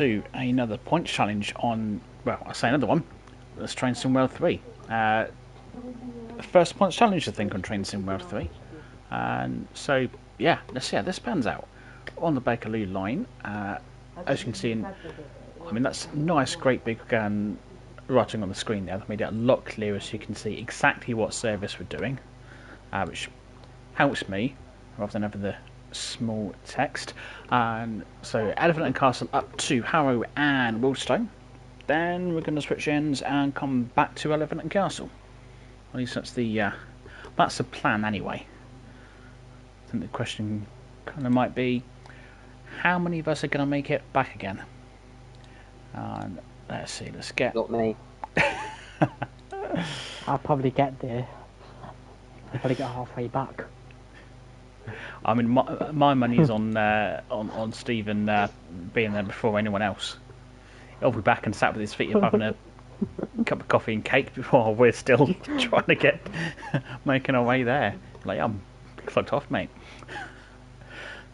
to another point challenge on, well, I say another one. Let's Train Sim World 3. First point challenge, I think, on Train Sim World 3. And so, yeah, let's see how this pans out. On the Bakerloo Line, as you can see, that's nice, great big writing on the screen there. That made it a lot clearer so you can see exactly what service we're doing, which helps me rather than having the small text. And so Elephant and Castle up to Harrow and Wealdstone. Then we're going to switch ends and come back to Elephant and Castle. At least that's the plan anyway. I think the question kind of might be, how many of us are going to make it back again? And let's see, let's get... Not me. I'll probably get there. I'll probably get halfway back. I mean, my money's on Stephen being there before anyone else. He'll be back and sat with his feet up having a cup of coffee and cake before we're still trying to get making our way there. Like, I'm fucked off, mate.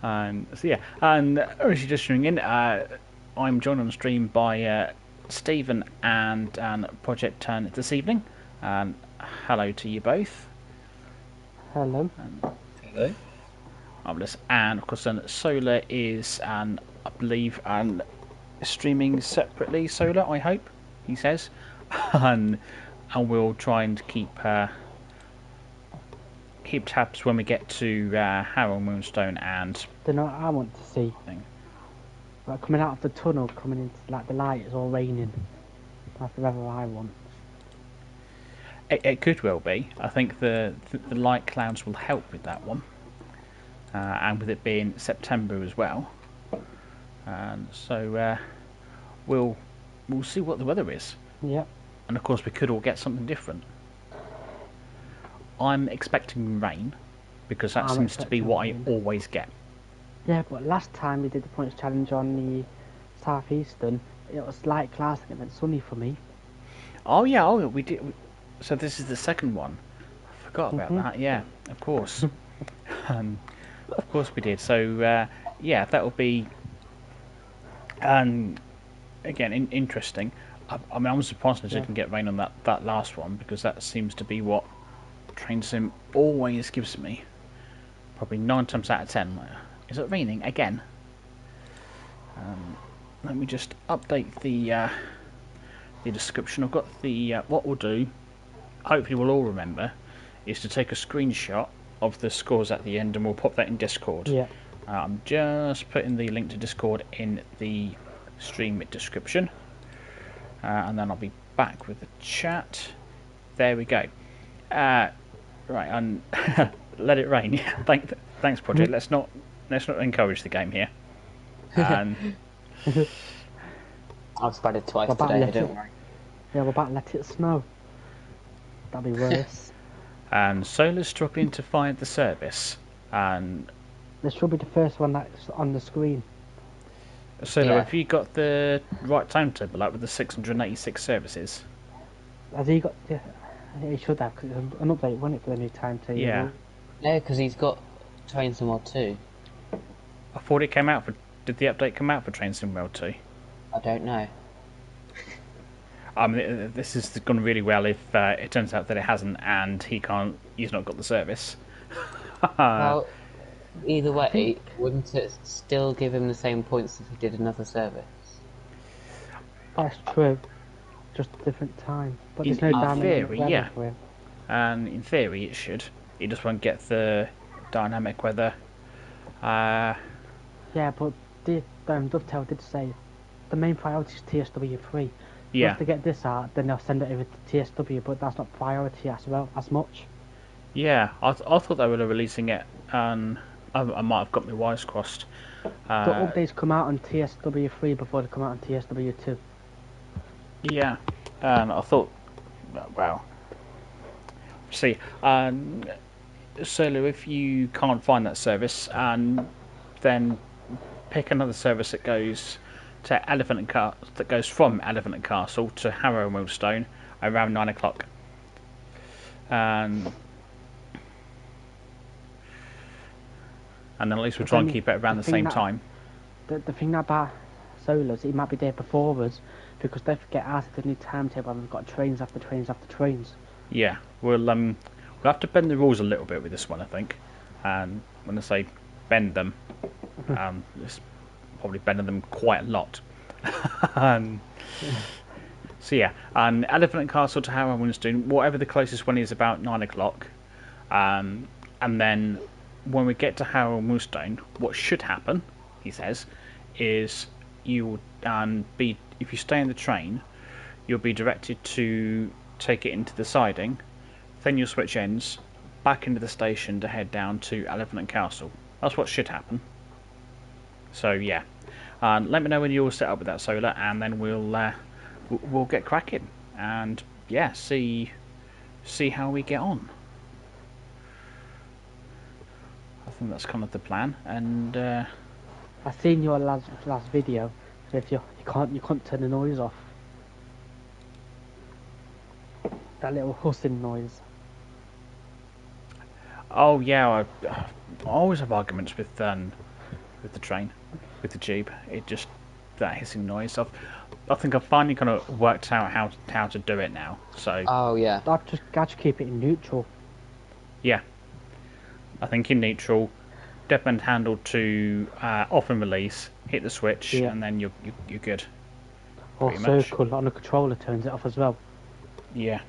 So yeah, and as you're just tuning in, I'm joined on stream by Stephen and Project Turn this evening. Hello to you both. Hello. Hello. Marvellous. And of course, then Solar is, I believe, streaming separately. Solar, I hope, he says, and we'll try and keep tabs when we get to Harrow and Wealdstone and. Don't know what I want to see. Like coming out of the tunnel, coming into like the light, it's all raining. That's the weather I want. It could well be. I think the light clouds will help with that one. And with it being September as well, and so we'll see what the weather is. Yeah. And of course, we could all get something different. I'm expecting rain because that seems to be what I always get. Yeah, but last time we did the points challenge on the southeastern, it was light clouds and it meant sunny for me. Oh yeah, we did. So this is the second one. I forgot about that. Yeah, of course. Of course we did. So yeah, that will be again interesting. I mean, I'm surprised I didn't get rain on that last one because that seems to be what Train Sim always gives me. Probably 9 times out of 10. Is it raining again? Let me just update the description. I've got the what we'll do. Hopefully we'll all remember is to take a screenshot of the scores at the end and we'll pop that in Discord. Yeah. I'm just putting the link to Discord in the stream description, and then I'll be back with the chat. There we go. Right, and let it rain. Thanks, Project. Let's not encourage the game here. I've spread it twice today. Don't worry. Yeah, we're about to let it snow. That'd be worse. And Solar's struggling to find the service, and This should be the first one that's on the screen. Solar, have you got the right timetable up with the 686 services? Has he got? Yeah, he should have, because an update, wasn't it, for the new timetable? Yeah. No, because he's got Train Sim World 2. I thought it came out for. Did the update come out for Train Sim World 2? I don't know. I mean, this is gone really well if it turns out that it hasn't and he's not got the service. Well, either way, wouldn't it still give him the same points if he did another service? That's true. Just a different time. But there's no In dynamic theory, weather yeah. for him. And in theory it should. He just won't get the dynamic weather. Yeah, but Dovetail did say the main priority is TSW3. Yeah. Once they get this out, then they'll send it over to TSW, but that's not priority as much. Yeah, I thought they were releasing it, and I might have got my wires crossed. The updates come out on TSW3 before they come out on TSW2. Yeah, and I thought, well, see, Solo, if you can't find that service, and then pick another service that goes to that goes from Elephant and Castle to Harrow and Wealdstone around 9 o'clock. And then at least we'll try and keep it around the same time. The thing about solars, he might be there before us, because don't forget, ours is the new timetable, and we've got trains after trains after trains. Yeah, we'll have to bend the rules a little bit with this one, I think. And when I say bend them, it's probably bending them quite a lot. um, so yeah, and Elephant and Castle to Harrow and Wealdstone, whatever the closest one is, about 9 o'clock. And then when we get to Harrow and Wealdstone, what should happen, he says, is you'll be, if you stay in the train, you'll be directed to take it into the siding, then you'll switch ends back into the station to head down to Elephant and Castle. That's what should happen. So yeah, let me know when you're all set up with that solar, and then we'll get cracking and yeah, see how we get on. I think that's kind of the plan. And I seen your last video, so if you can't turn the noise off. That little hustling noise. oh yeah, I always have arguments with the train, with the tube. It just, that hissing noise. I think I've finally kind of worked out how to do it now. So Oh yeah. I just keep it in neutral. yeah, I think in neutral, deadband handle to off and release, hit the switch, Yeah. and then you're good. Or Pretty much. circle on the controller turns it off as well. Yeah.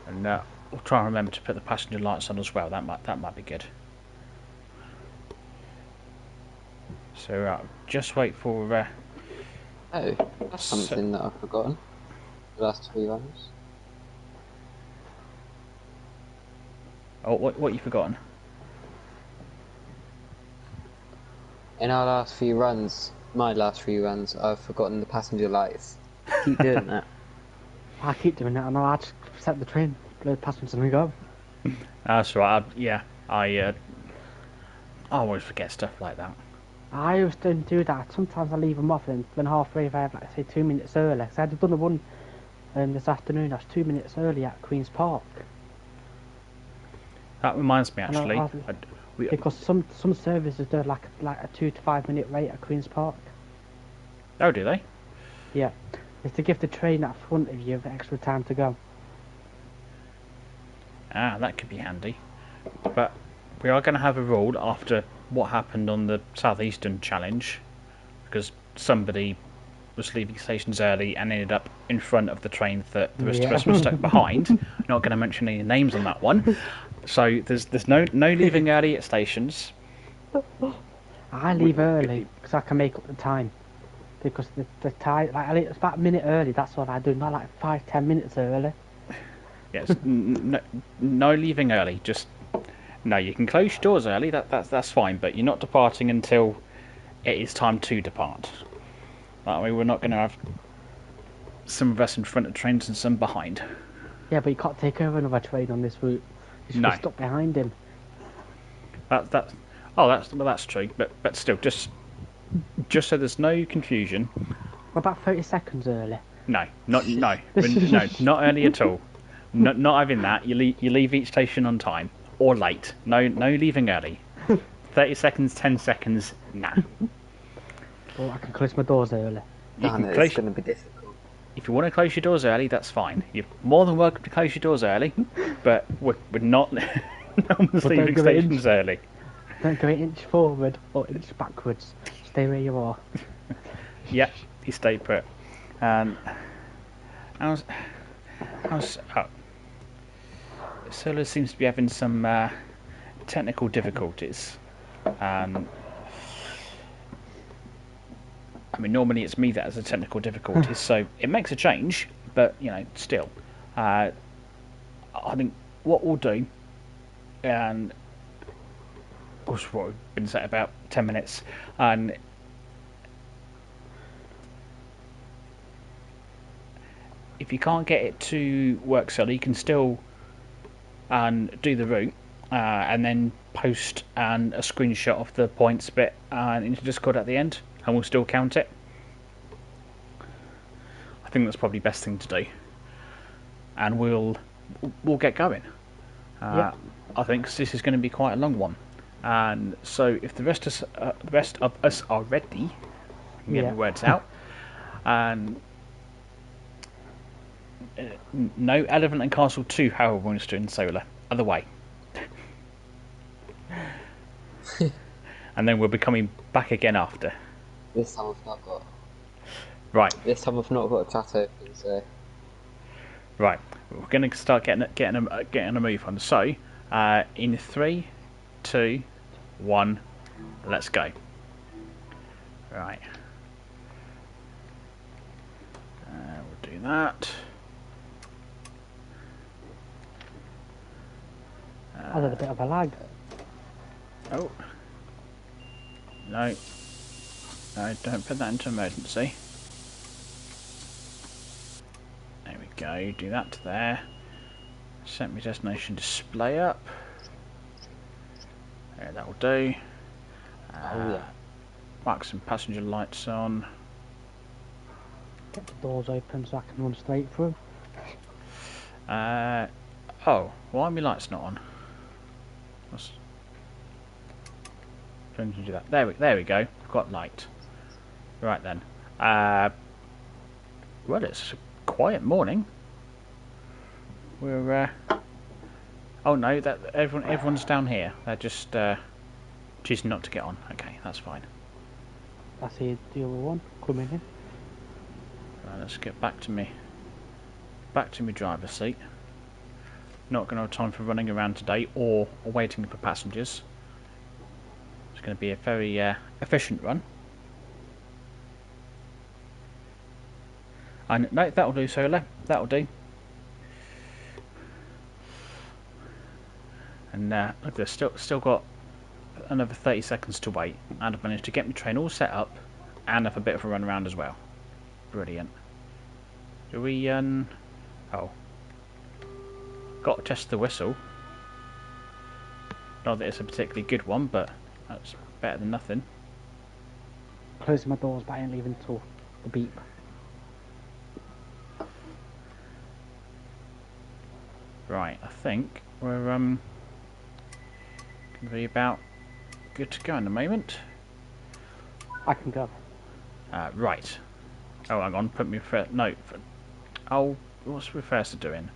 And we'll try and remember to put the passenger lights on as well. That might be good. So just wait for. Oh, that's something that I've forgotten. The last 3 runs. Oh, what you forgotten? In our last few runs, my last few runs, I've forgotten the passenger lights. Keep doing that. I keep doing that, and I just set the train, blow the passengers, and we go. That's right. I always forget stuff like that. I always don't do that. Sometimes I leave them off, and then halfway, if I have, like, say, 2 minutes early. So I had done the one this afternoon. I was 2 minutes early at Queen's Park. That reminds me, And I- actually. Because some services do like a 2 to 5 minute wait at Queen's Park. Oh, do they? Yeah, it's to give the train at front of you extra time to go. Ah, that could be handy. But we are going to have a rule after what happened on the Southeastern Challenge, because somebody was leaving stations early and ended up in front of the train that the rest of us were stuck behind. Not going to mention any names on that one. So there's no leaving early at stations. I leave early because I can make up the time. Because the time, like, it's about a minute early. That's what I do. Not like 5-10 minutes early. Yes, no leaving early. Just no. You can close your doors early. That's fine. But you're not departing until it is time to depart. That way, we're not going to have some of us in front of trains and some behind. Yeah, but you can't take over another train on this route. You should No. be stuck behind him. That's true. But still, just so there's no confusion. What about 30 seconds early? No, not early at all. Not having that. You leave each station on time or late. No leaving early. 30 seconds, 10 seconds. Nah. Well, I can close my doors early. It's going to be difficult. If you want to close your doors early, that's fine. You're more than welcome to close your doors early, but we're not no one's leaving stations early. Don't go an inch forward or inch backwards. Stay where you are. Yep, you stay put. Solar seems to be having some technical difficulties. I mean, normally it's me that has the technical difficulties, so it makes a change, but, still. I think what we'll do, and of course what we've been set about 10 minutes, and if you can't get it to work solely, you can still do the route, and then post a screenshot of the points bit into Discord at the end, and we'll still count it. I think that's probably the best thing to do, and we'll get going. Yep. I think this is going to be quite a long one, And so if the rest of us are ready, I can get Yeah. my words out. And no Elephant and Castle 2 Harrow and Wealdstone Solar. Other way. And then we'll be coming back again after. This time I've not got. Right. This time I've not got a chat open, so. Right. We're going to start getting a move on. So, in 3, 2, 1, let's go. Right. We'll do that. I had a bit of a lag. Oh. No. No, don't put that into emergency. There we go, do that to there. Set my destination display up. There, that'll do. Oh yeah. Mark some passenger lights on. Get the doors open so I can run straight through. Oh, why are my lights not on? Don't you do that? There we go. We've got light. Right then. Well, it's a quiet morning. We're oh no, that everyone's down here. They're just choosing not to get on. Okay, that's fine. I see the other one coming in. Right, let's get back to me driver's seat. Not going to have time for running around today or waiting for passengers. It's going to be a very efficient run. And no, that'll do, Solar. That'll do. And look, there's still got another 30 seconds to wait, and I've managed to get my train all set up and have a bit of a run around as well. Brilliant. Do we oh, got to test the whistle. Not that it's a particularly good one, but that's better than nothing. Closing my doors, but I ain't leaving till the beep. Right, I think we're gonna be about good to go in a moment. I can go. Right. Oh, hang on. Put me no. Oh, what's reverse doing?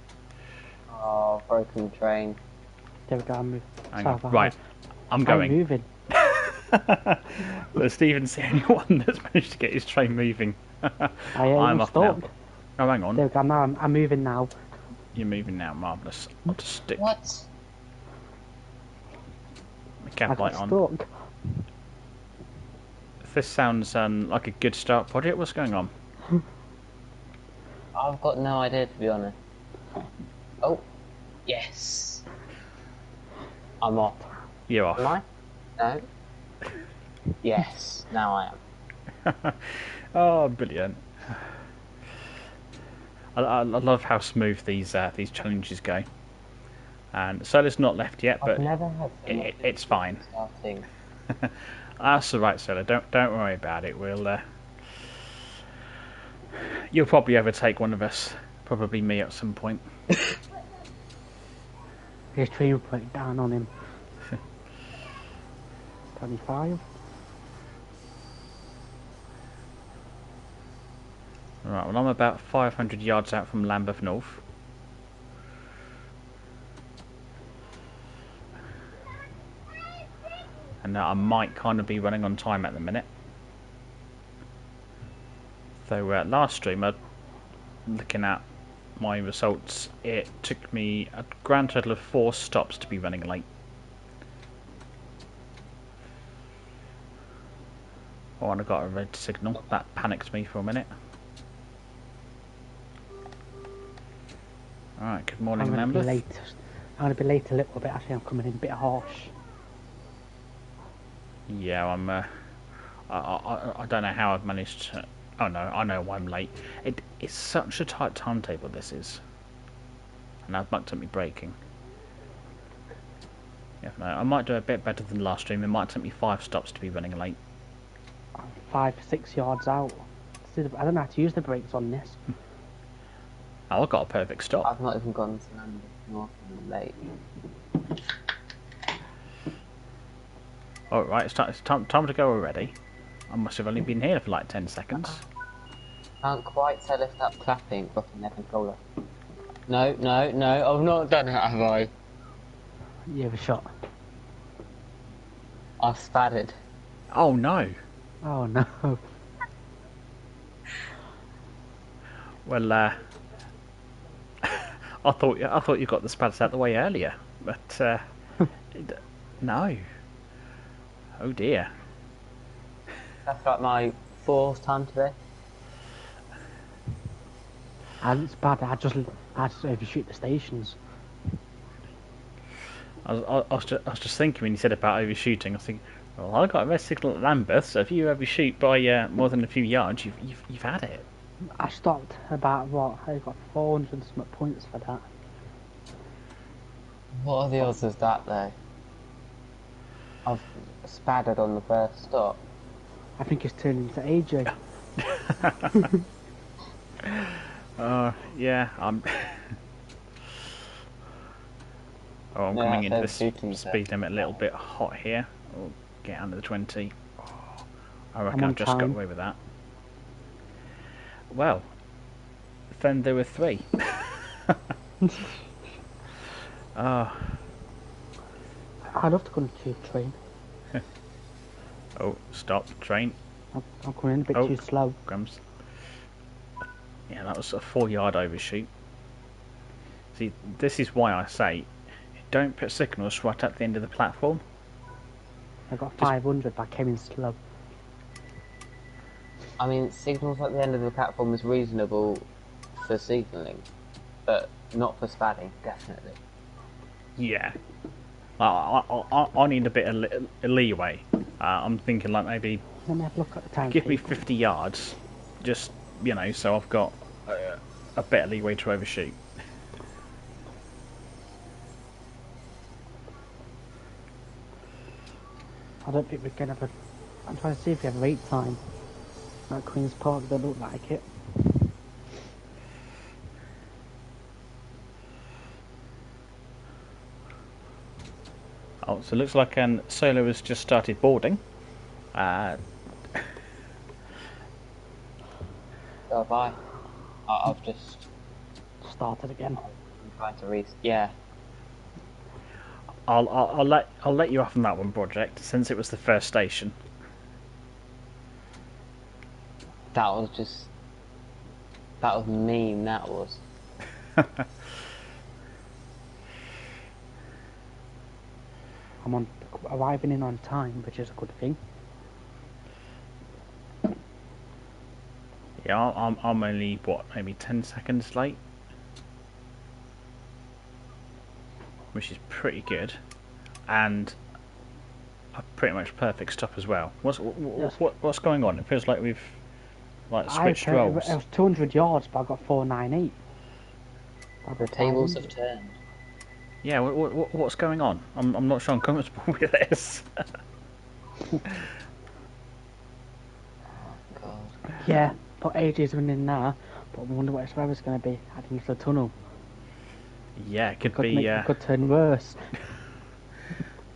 Oh, broken train. There we go. I'm moving. Hang on. Right. I'm going. I'm moving. So Stephen's the only one that's managed to get his train moving. I'm off stuck. now. Oh, hang on. There we go. Now I'm moving now. You're moving now. Marvellous. I'll just stick What? the I cab got light on. stuck. This sounds like a good start project. What's going on? I've got no idea, to be honest. Oh, yes. I'm off. You're off. Am I? No. Yes, now I am. Oh, brilliant. I love how smooth these challenges go. And Solar's not left yet, I've but never had so much it's fine. starting. That's alright, Solar. Don't worry about it. We'll you'll probably overtake one of us. Probably me at some point. His train put it down on him. 25. Right, well I'm about 500 yards out from Lambeth North. And I might kind of be running on time at the minute. So last stream, looking at my results, it took me a grand total of 4 stops to be running late. Oh, and I got a red signal. That panicked me for a minute. Alright, good morning, I'm Lambeth. going to be late a little bit. Actually, I'm coming in a bit harsh. Yeah, I'm. I don't know how I've managed to. Oh no, I know why I'm late. It's such a tight timetable. This is, and I've mucked up my braking. Yeah, no, I might do a bit better than last stream. It might take me 5 stops to be running late. I'm 5-6 yards out. I don't know how to use the brakes on this. Oh, I got a perfect stop. I've not even gone to Lambeth North and late. All right, it's time to go already. I must have only been here for like 10 seconds. Can't quite tell if that clapping got in their controller. No, no, no, I've not done it, have I? You have a shot. I've spattered. Oh no. Oh no. Well, I thought you got the spatters out the way earlier, but no. Oh dear. That's like my 4th time today. And it's bad. I just overshoot the stations. I was just thinking when you said about overshooting. I was thinking, well, I got a red signal at Lambeth, so if you overshoot by more than a few yards, you've had it. I stopped about what? I got 400 and some points for that. What are the odds of that though? I've spattered on the first stop. I think it's turned into AJ. Yeah, I'm. Oh, I'm coming into this speed limit a little bit hot here. I'll get under the 20. Oh, I reckon I've just got away with that. Well, then there were 3. I'd love to go into a train. Oh, stop, train. I'm coming in a bit too slow. Grams. Yeah, that was a 4-yard overshoot. See, this is why I say, don't put signals right at the end of the platform. I got 500, but I came in slow. I mean, signals at the end of the platform is reasonable for signalling, but not for spatting, definitely. Yeah. I need a bit of leeway. I'm thinking like maybe Let me have a look at the time. give me 50 yards, just, so I've got a better leeway to overshoot. I don't think we can have a... I'm trying to see if we have a wait time at Queen's Park. They look like it. Oh, so it looks like Solo has just started boarding. So have I. I've just Started again. I'm trying to yeah. I'll let you off on that one, Project, since it was the first station. That was mean, that was. I'm arriving in on time, which is a good thing. Yeah, I'm only maybe 10 seconds late, which is pretty good, and a pretty much perfect stop as well. What's going on? It feels like we've switched roles. It was 200 yards, but I got 498. The tables have turned. Yeah, what's going on? I'm not sure I'm comfortable with this. Oh, God. Yeah, but AJ's winning now. But I wonder what his weather's going to be heading into the tunnel. Yeah, it could could turn worse.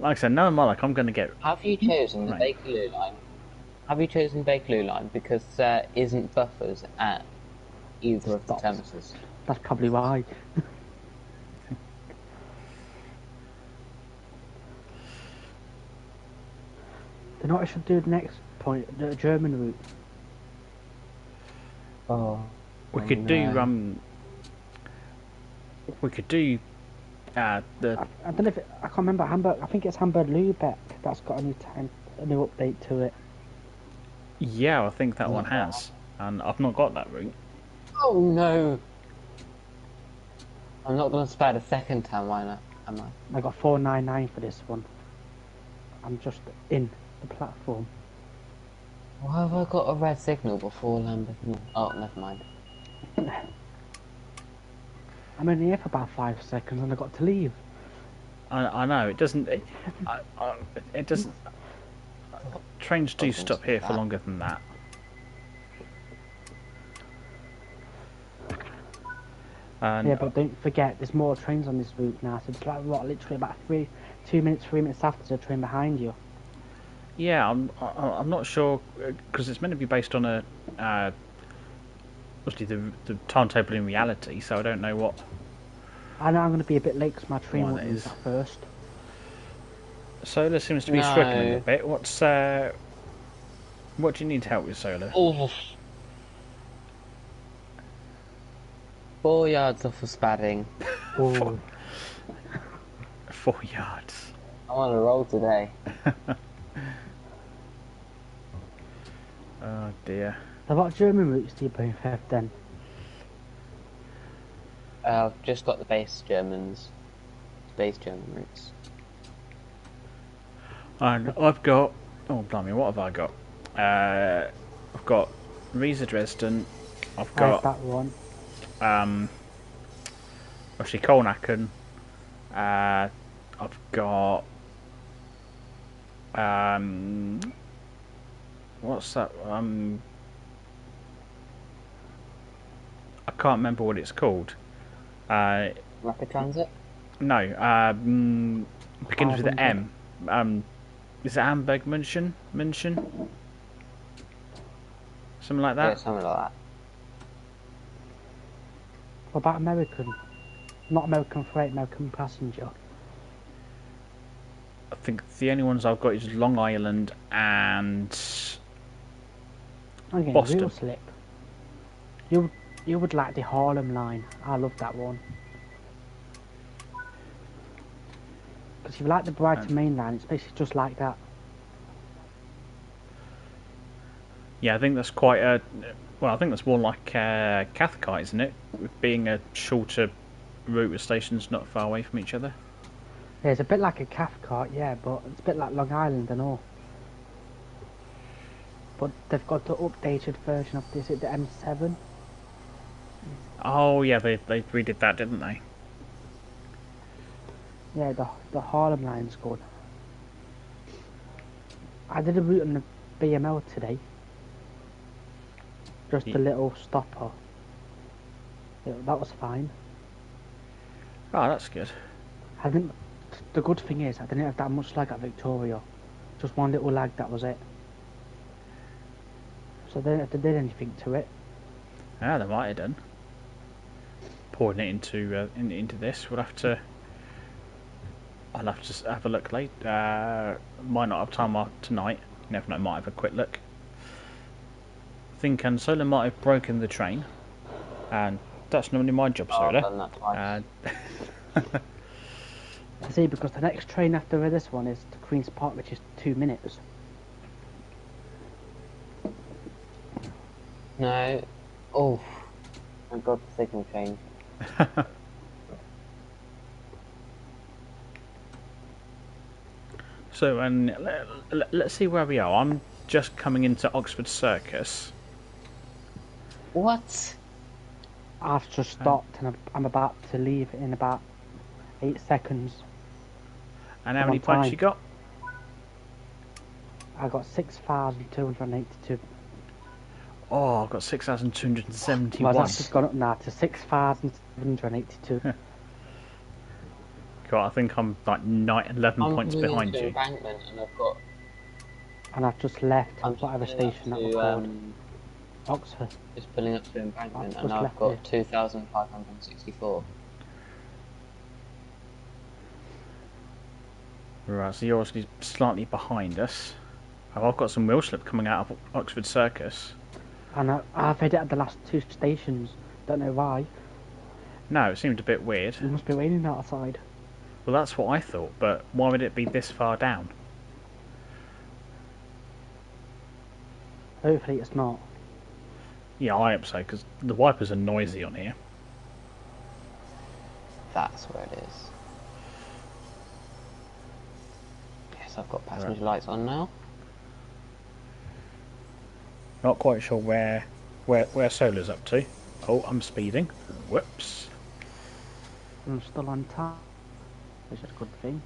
Like I said, no, Malak, I'm going to get. Have you chosen the Right. Bakerloo Line? Have you chosen Bakerloo Line because there isn't buffers at either of the terminals? That's probably why. You know what I should do next point? The German route. Oh. We could do We could do the. I don't know if I can't remember Hamburg. I think it's Hamburg Lübeck. That's got a new update to it. Yeah, I think that one has, and I've not got that route. Oh no! I'm not going to spare a second time, why not? Am I? I got 499 for this one. I'm just in the platform. Why have I got a red signal before Lambeth? Oh, never mind. I'm only here for about 5 seconds and I got to leave. I know it doesn't. It doesn't. Trains do stop here for longer than that. And Yeah, but don't forget, there's more trains on this route now. So it's like literally about 3 minutes after the train behind you. Yeah, I'm not sure because it's meant to be based on a obviously the timetable in reality. So I don't know what I know I'm going to be a bit late because my train one won't it leave is. at first. Solar seems to be struggling a No. bit. What do you need help with, Solar? Oh, 4 yards off of spadding. four, Oh, 4 yards. I'm on a roll today. Oh dear. so what German routes do you bring for then? I've just got the base Germans. Base German routes. And I've got. Oh blimey, what have I got? I've got Riesa Dresden. I've I have got that one. obviously Kolnacken. I've got what's that? I can't remember what it's called. Uh, Rapid transit? no, begins with an 500. M. Is it Hamburg München? Something like Yeah, that. something like that. What about American? Not American freight, American passenger. I think the only ones I've got is Long Island and I'm getting Boston. real slip. You would like the Harlem line. I love that one. Because if you like the Brighton Main Line, it's basically just like that. Yeah, I think that's quite a. Well, I think that's more like Cathcart, isn't it? With being a shorter route with stations not far away from each other. Yeah, it's a bit like a Cathcart, yeah, but it's a bit like Long Island and all. But they've got the updated version of this at the M7. Oh yeah, they redid that, didn't they? Yeah, the Harlem line's good. I did a route on the BML today. Just a little stopper. Yeah, that was fine. Oh, that's good. I think the good thing is I didn't have that much lag at Victoria. Just one little lag, that was it. So they didn't have to do anything to it. Ah, they might have done. Pouring it into this, we'll have to. I'll have to have a look late. Might not have time tonight. You never know. Might have a quick look. I think Solar might have broken the train, and that's normally my job, Oh, I've Solar. done that twice. See, because the next train after this one is to Queen's Park, which is 2 minutes. No. Oh. Thank God the signal changed. So, and let's see where we are. I'm just coming into Oxford Circus. What? I've just stopped and I'm about to leave in about 8 seconds. And how I'm many on points time. you got? I got 6,282. Oh, I've got 6,271. Well, that's just gone up now to 6,782. God, I think I'm like 11 I'm points coming behind into you. Embankment and I've got. And I've just left I'm just whatever pulling up station that to, was called. Oxford. Just pulling up to Embankment I've and just I've left got it. 2,564. Right, so you're obviously slightly behind us. Oh, I've got some wheel slip coming out of Oxford Circus. And I've hit it at the last 2 stations. Don't know why. No, it seemed a bit weird. It must be raining outside. Well, that's what I thought, but why would it be this far down? Hopefully it's not. Yeah, I hope so, because the wipers are noisy on here. That's where it is. Yes, I've got passenger lights on now. Not quite sure where Solar's up to. Oh, I'm speeding. Whoops. I'm still on time. Which is a good thing.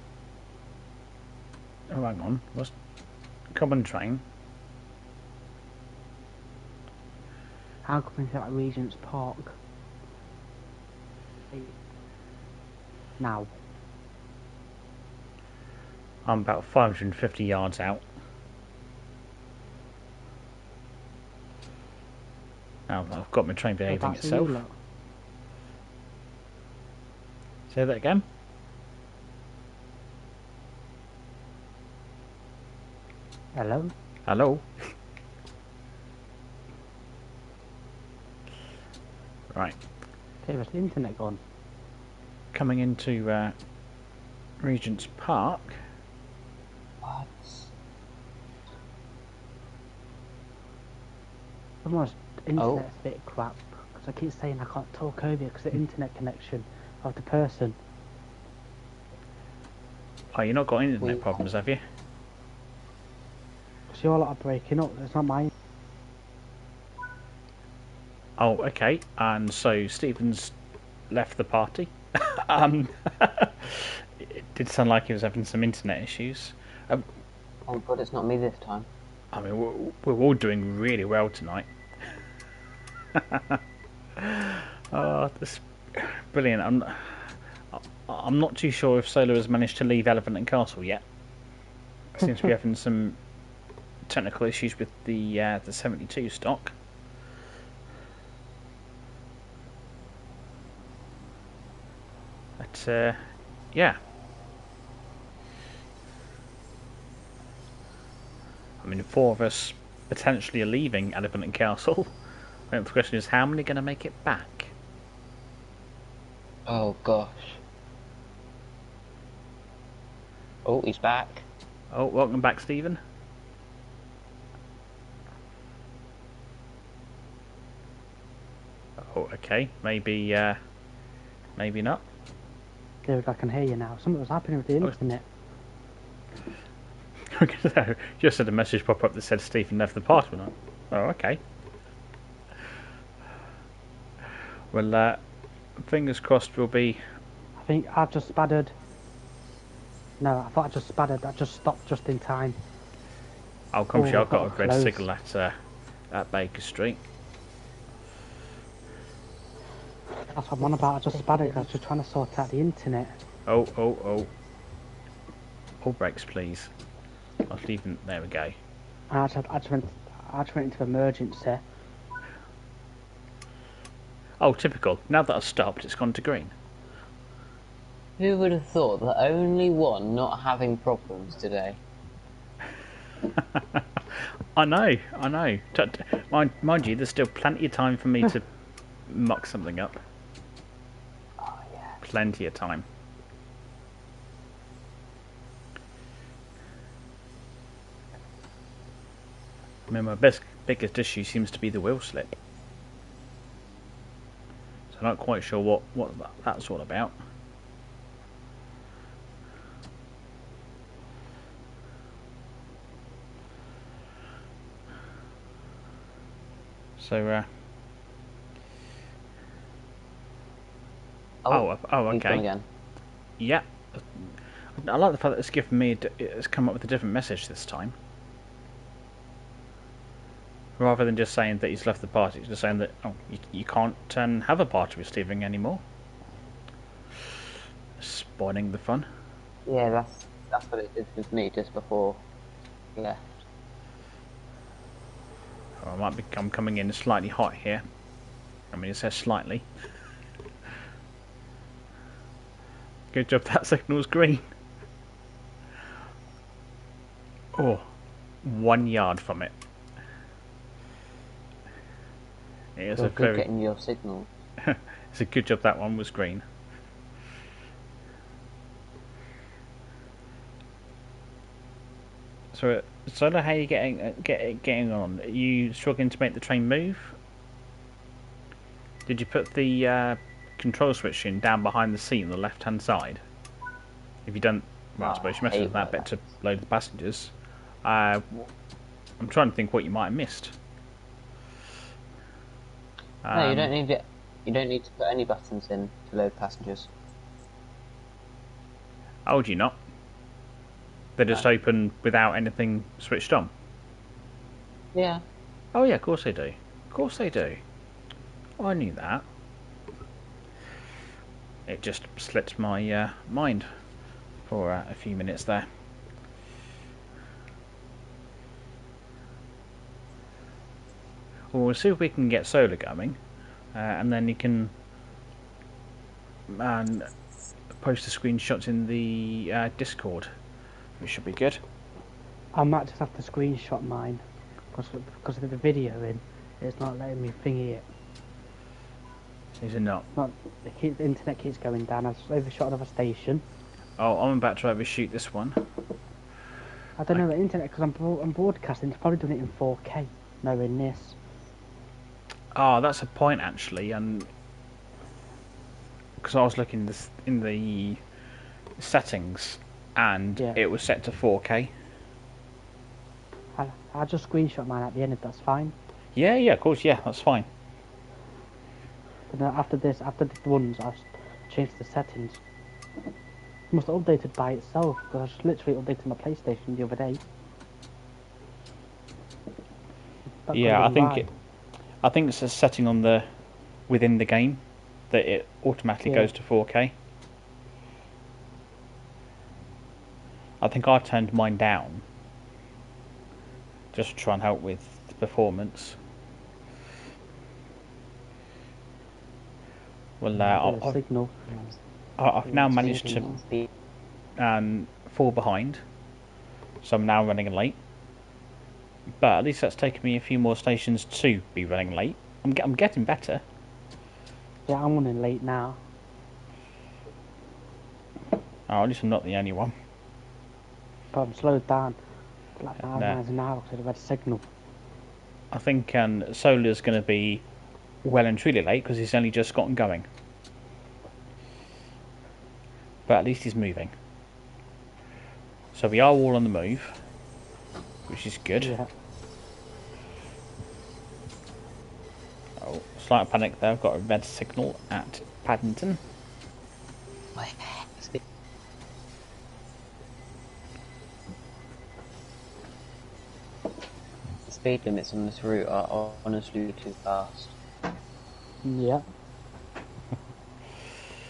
Oh, hang on. What's common train? How come we at Regents Park? Now. I'm about 550 yards out. Oh, I've got my train behaving That's itself. you lot. Say that again. Hello? Hello. Right. Okay, where's the internet gone? Coming into Regents Park. What? Someone's internet's a bit crap. Because I keep saying I can't talk over because the internet connection of the person. Oh, you not got internet problems, have you? Because you're a lot of breaking up. It's not mine. Oh, okay. And so Stephen's left the party. It did sound like he was having some internet issues. Thank God it's not me this time. I mean, we're all doing really well tonight. Oh, that's brilliant. I'm not too sure if Solo has managed to leave Elephant and Castle yet. Seems to be having some technical issues with the 72 stock. But yeah. I mean, 4 of us potentially are leaving Elephant and Castle. I think the question is, how many are going to make it back? Oh gosh. Oh, he's back. Oh, welcome back, Stephen. Oh, okay. Maybe not. David, I can hear you now. Something was happening with the internet. Just had a message pop up that said Stephen left the party. Oh, okay. Well, fingers crossed we'll be... I think I've just spattered. No, I thought I just spattered. I just stopped just in time. I'll come to you. I've got a red close. signal at Baker Street. That's what I'm on about. I just spattered because I was just trying to sort out the internet. Oh. All brakes, please. I'll leave them. There we go. I just went into emergency. Oh, typical. Now that I've stopped, it's gone to green. Who would have thought the only one not having problems today? I know. Mind you, there's still plenty of time for me to muck something up. Oh yeah. Plenty of time. I mean, my biggest issue seems to be the wheel slip. So I'm not quite sure what that's all about. So, oh, He's gone okay. again. Yeah. I like the fact that it's given me, it's come up with a different message this time. Rather than just saying that he's left the party, it's just saying that you can't have a party with Stephen anymore. Spoiling the fun. Yeah, that's what it did with me just before he left. Oh, I'm coming in slightly hot here. I mean, it says slightly. Good job that signal's green. Oh, 1 yard from it. It is You're a good very... getting your signal. It's a good job that one was green. So, Solar, how are you getting on? Are you struggling to make the train move? Did you put the control switch in down behind the seat on the left-hand side? If you don't, well, I suppose you messed with that bit to load the passengers. I'm trying to think what you might have missed. No, you don't need it. You don't need to put any buttons in to load passengers. Oh, do you not? They just open without anything switched on? Yeah. Oh yeah, of course they do. Of course they do. Oh, I knew that. It just slipped my mind for a few minutes there. Well, we'll see if we can get solar going, and then you can post the screenshots in the Discord, which should be good. I might just have to screenshot mine because of the video in. It's not letting me thingy it. Is it not? The internet keeps going down. I've overshot another station. Oh, I'm about to overshoot this one. I don't know the internet because I'm broadcasting. It's probably doing it in 4K. Knowing this. Oh, that's a point actually, and because I was looking in the settings, and it was set to 4K. I'll just screenshot mine at the end if that's fine. Yeah, of course, yeah, that's fine. But then after the ones, I've changed the settings. It must have updated by itself because I just literally updated my PlayStation the other day. Yeah, I think it's a setting on within the game that it automatically goes to 4K. I think I turned mine down just to try and help with the performance. Well, I've now managed to fall behind, so I'm now running late. But at least that's taken me a few more stations to be running late. I'm getting better. Yeah, I'm running late now. Oh, at least I'm not the only one. But I'm slowed down. Like 5 miles an hour because of the red signal. I think Solar's going to be well and truly late because he's only just gotten going. But at least he's moving. So we are all on the move, which is good. Yeah. Oh, slight panic there. I've got a red signal at Paddington. The speed limits on this route are honestly too fast. Yeah.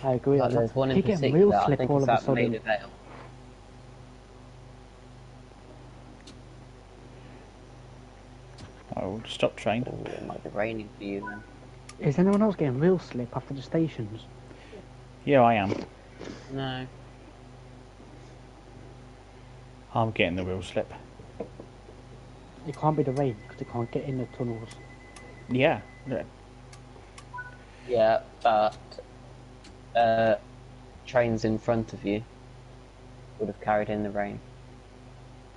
I agree. Like there's one in Keep getting particular, real I slip think all it's of a at sudden. Maida Vale. Oh, stop train. Oh, it might be raining for you then. Is anyone else getting real slip after the stations? Yeah, I am. No. I'm getting the wheel slip. It can't be the rain because they can't get in the tunnels. Yeah. Yeah, but trains in front of you would have carried in the rain.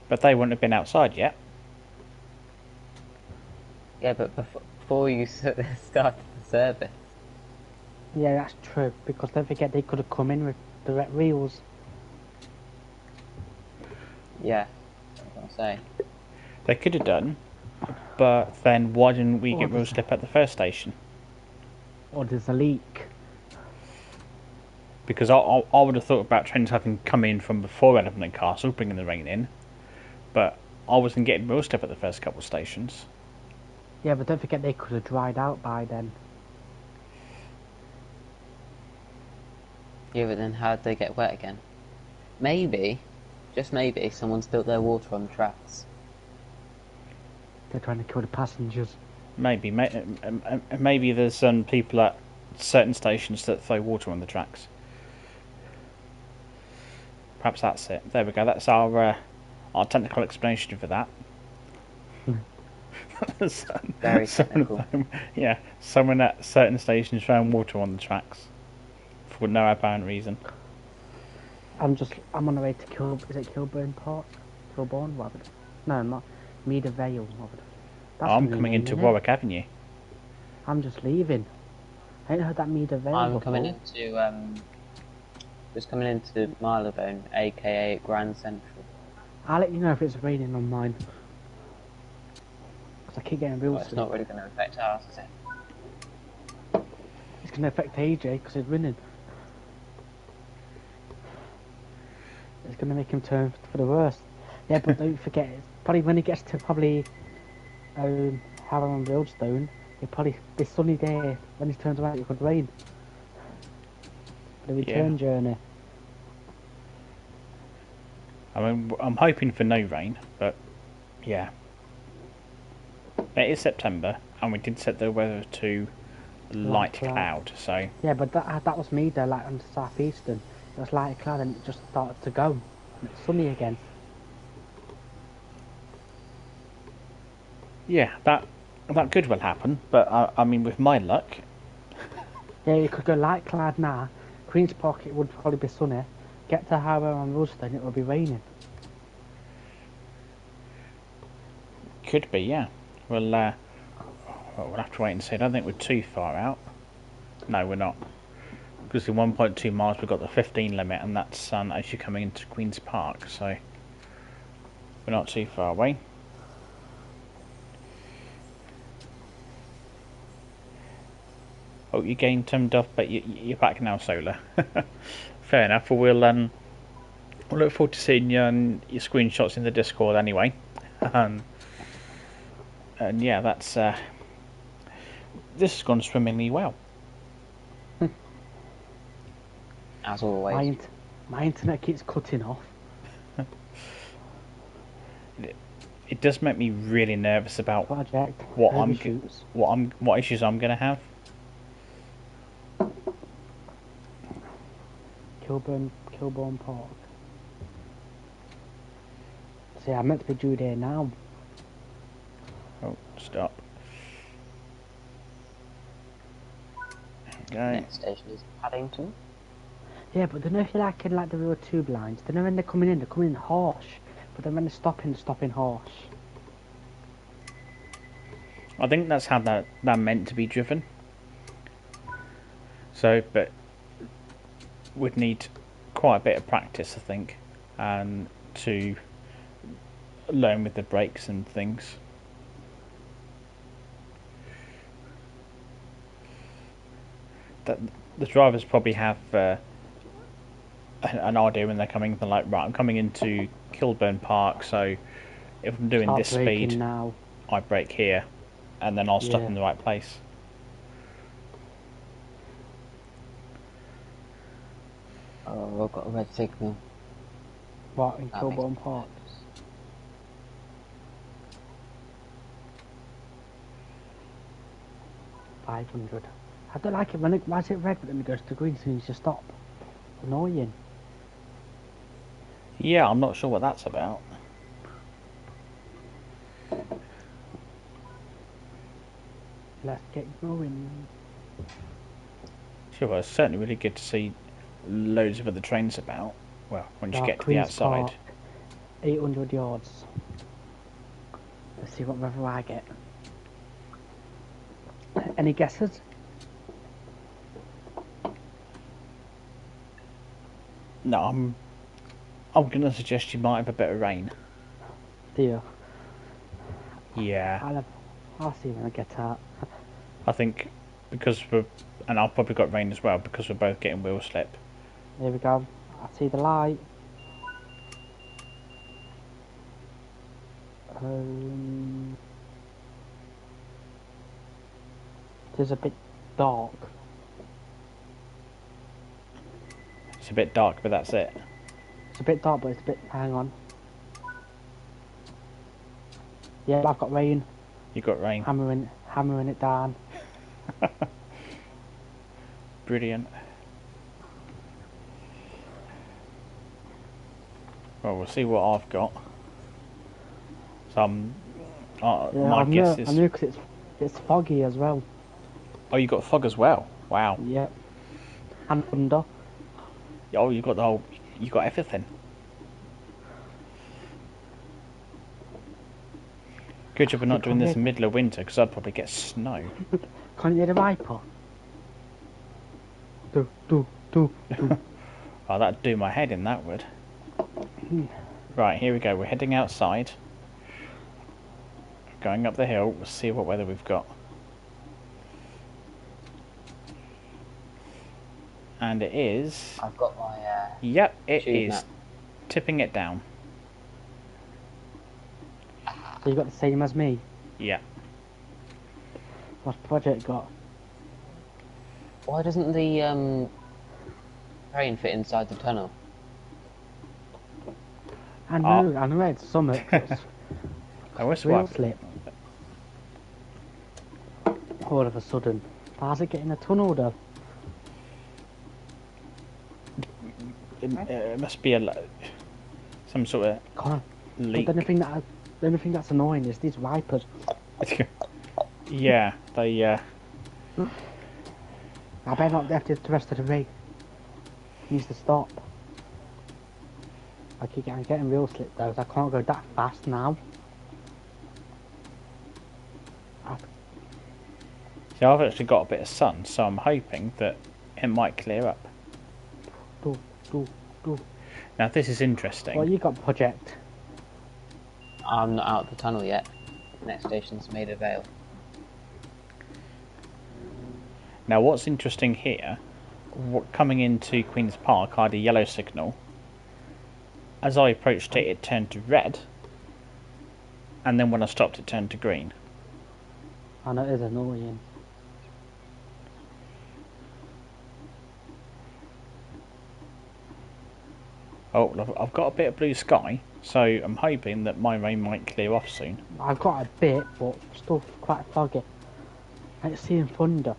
But they wouldn't have been outside yet. Yeah, but before you started the service. Yeah, that's true. Because don't forget they could have come in with direct reels. Yeah, that's what I'm saying. They could have done, but then why didn't we get wheel slip at the first station? Or there's a leak. Because I would have thought about trains having come in from before Elephant and Castle, bringing the rain in, but I wasn't getting wheel slip at the first couple of stations. Yeah, but don't forget they could have dried out by then. Yeah, but then how'd they get wet again? Maybe, just maybe, someone spilled their water on the tracks. They're trying to kill the passengers. Maybe there's some people at certain stations that throw water on the tracks. Perhaps that's it. There we go. That's our technical explanation for that. Very technical. Yeah, someone at certain stations throwing water on the tracks for no apparent reason. I'm on the way to Kilburn Park? Kilburn? What? No, not Maida Vale. I'm coming into Warwick Avenue. I'm just leaving. I ain't heard that Maida Vale I'm before. coming into Marylebone, aka Grand Central. I'll let you know if it's raining on mine. Because I keep getting real It's not really going to affect ours, is it? It's going to affect AJ because it's raining. It's going to make him turn for the worst. Yeah, but don't forget, probably when he gets to Harrow and Wealdstone, it'll probably be sunny day. When he turns around, it could rain. For the return journey. I mean, I'm hoping for no rain, but yeah. It is September, and we did set the weather to light cloud. So yeah, but that was me though, like on the southeastern. It was light cloud and it just started to go. And it's sunny again. yeah, that could well happen. But I mean, with my luck, Yeah, it could go light cloud now. Queen's Park, it would probably be sunny. Get to Harrow and Wealdstone, it would be raining. could be, yeah. Well, we'll have to wait and see. I don't think we're too far out. No, we're not. Because in 1.2 miles we've got the 15 limit, and that's as you're coming into Queen's Park, so we're not too far away. Oh, you're getting turned off, but you're back now, Solar. Fair enough. Well, we'll look forward to seeing your screenshots in the Discord anyway. And yeah, that's this has gone swimmingly well. As always. My internet keeps cutting off. It does make me really nervous about Project. what issues I'm gonna have. Kilburn Park. See, I meant to be due there now. Oh, stop. Okay. Next station is Paddington. Yeah, but they know if you're like in like the real tube lines, they know when they're coming in harsh. But then when they're stopping harsh. I think that's how they're meant to be driven. So, but would need quite a bit of practice, I think, and to learn with the brakes and things. That the drivers probably have an idea when they're coming. They're like, right, I'm coming into Kilburn Park, so if I'm doing this speed, now. I brake here, and then I'll stop in the right place. Oh, I've got a red signal. What, in Kilburn Park? $500. I don't like it when why is it red but then it goes to green as soon as you stop? Annoying. Yeah, I'm not sure what that's about. Let's get going. Sure, well, it's certainly really good to see loads of other trains about. Well, once you get to the Queen's outside. Park, 800 yards. Let's see what weather I get. Any guesses? No, I'm gonna suggest you might have a bit of rain. Do you? Yeah. I'll see when I get out. I think because and I've probably got rain as well because we're both getting wheel slip. There we go. I see the light. It is a bit dark. It's a bit dark, but that's it. It's a bit dark, but it's a bit. Hang on. Yeah, I've got rain. You got rain. Hammering it down. Brilliant. Well, we'll see what I've got. My guess is. I know because it's foggy as well. Oh, you got fog as well. Wow. Yep. And thunder. Oh, you got you got everything. Good job we're not doing this in the middle of winter, because I'd probably get snow. Can't you hear the viper? Do. Oh, that'd do my head in, that would. Right, here we go. We're heading outside. Going up the hill. We'll see what weather we've got. And it is... I've got my... Yep, it is. Map. Tipping it down. So you got the same as me? Yeah. What's Project got? Why doesn't the train fit inside the tunnel? I know it's summit. I wish Real slip. all of a sudden. How's it getting a tunnel though? It must be some sort of God. leak. But the only thing that's annoying is these wipers. Yeah, they. I better not left the rest of the rig. Needs to stop. I'm getting real slipped though. I can't go that fast now. See, I've actually got a bit of sun, so I'm hoping that it might clear up. Go. Now this is interesting. What you got, Project? I'm not out of the tunnel yet. Next station's Maida Vale. Now what's interesting here, coming into Queen's Park, I had a yellow signal. As I approached it, it turned to red. And then when I stopped, it turned to green. I know it is annoying. Oh, I've got a bit of blue sky, so I'm hoping that my rain might clear off soon. I've got a bit, but still quite foggy. It's seeing thunder.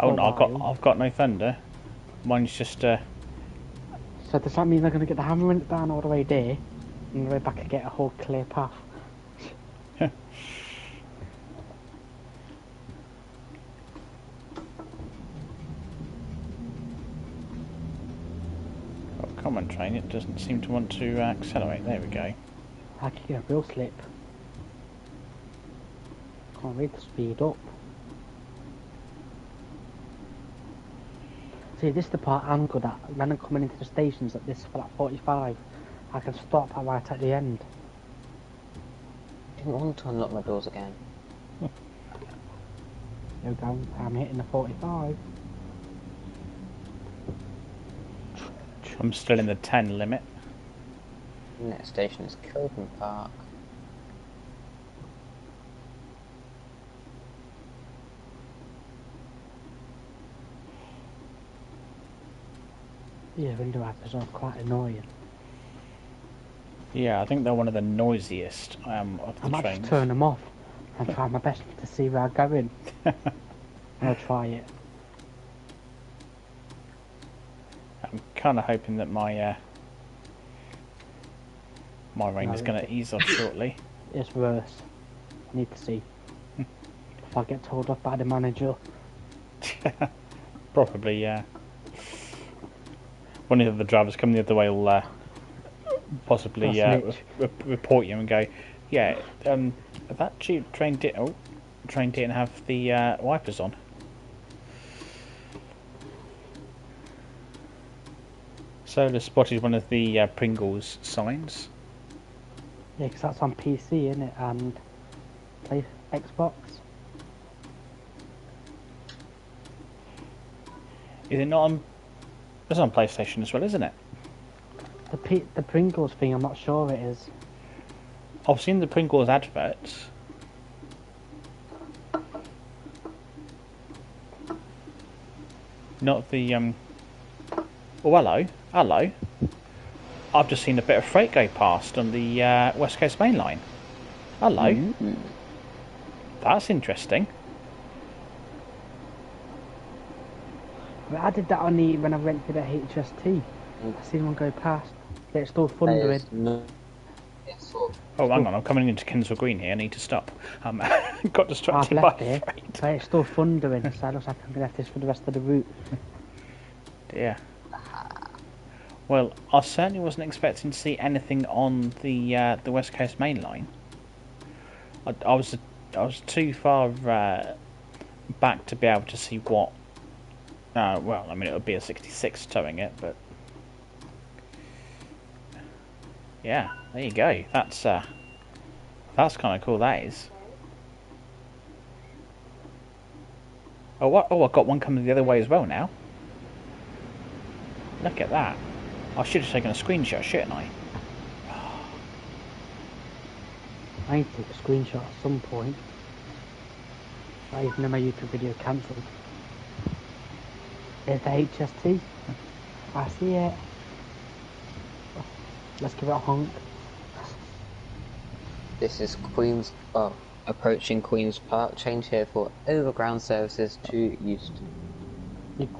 Oh no, I've got no thunder. Mine's just So does that mean they're going to get the hammer down all the way there, and the way back and get a whole clear path? Oh, come on, train! It doesn't seem to want to accelerate. There we go. I could get a real slip. Can't wait to speed up. See, this is the part I'm good at. When I'm coming into the stations at this for like 45, I can stop right at the end. I didn't want to unlock my doors again. There we go, I'm hitting the 45. I'm still in the 10 limit. Next station is Kilburn Park. Yeah, window wipers are quite annoying. Yeah, I think they're one of the noisiest of I the might trains. just turn them off and try my best to see where I'm going. I'll try it. I'm kind of hoping that my rain is going to ease off shortly. It's worse. I need to see if I get told off by the manager. Probably, yeah. One of the drivers coming the other way will possibly report you and go, yeah, that train didn't have the wipers on. Solar spotted one of the Pringles signs. Yeah, because that's on PC, isn't it? And Xbox. Is it not on? It's on PlayStation as well, isn't it? The Pringles thing, I'm not sure it is. I've seen the Pringles adverts. Not the Oh, hello. I've just seen a bit of freight go past on the West Coast Main Line. Hello. Mm-hmm. That's interesting. I did that when I went to the HST. I seen one go past. Yeah, it's still thundering. Oh, hang on, I'm coming into Kensal Green here. I need to stop. Got I've distracted by left it, freight. but it's still thundering, so it looks like I'm going to have this for the rest of the route. Dear. Well, I certainly wasn't expecting to see anything on the West Coast Main Line. I was too far back to be able to see what. Well, I mean, it would be a 66 towing it, but yeah, there you go. That's kind of cool. That is. Oh, what? Oh, I've got one coming the other way as well now. Look at that. I should have taken a screenshot, shouldn't I? I need to take a screenshot at some point. Even though my YouTube video cancelled. There's the HST. I see it. Let's give it a honk. This is Queen's... Oh, Approaching Queen's Park, change here for overground services to Euston.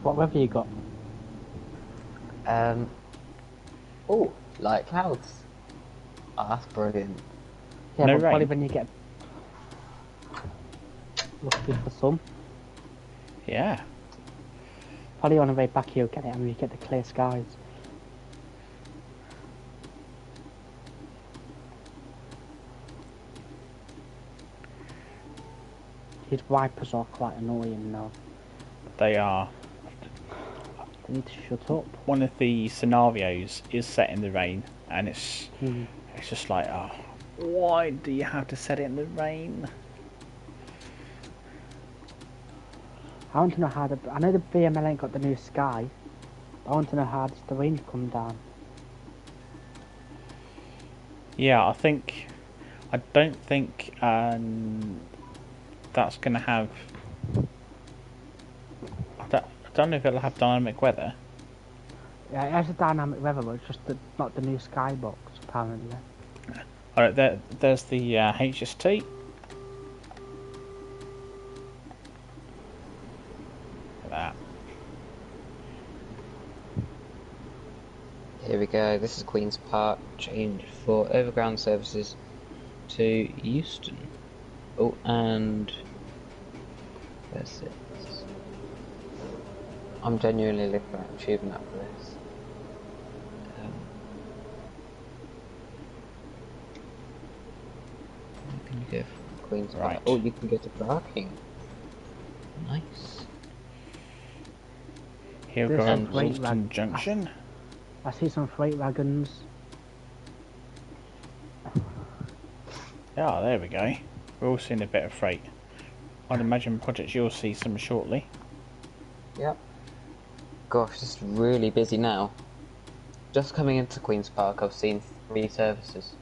What weather you got? Oh, light clouds. Oh, that's brilliant. Yeah, No but probably rain? when you get looking for some. Yeah. Probably on the way back you'll get it and you get the clear skies. These wipers are quite annoying now. They are. They need to shut up. One of the scenarios is set in the rain, and it's just like, oh, why do you have to set it in the rain? I want to know how I know the BML ain't got the new sky. I want to know how does the rain come down. Yeah, I don't think that's going to have. I don't know if it'll have dynamic weather. Yeah, it has a dynamic weather, but it's just not the new skybox apparently. Alright, there's the HST. Look at that. Here we go, this is Queen's Park, change for overground services to Euston. Oh, and where's it? I'm genuinely looking at a tube map for this. Where can you go from Queen's Park? Right. Oh, you can go to Barking. Nice. Here we This go, is great, Wealdstone Junction. I see some freight wagons. Yeah, there we go. We're all seeing a bit of freight. I'd imagine projects you'll see some shortly. Yep. Gosh, this is really busy now. Just coming into Queen's Park, I've seen 3 services.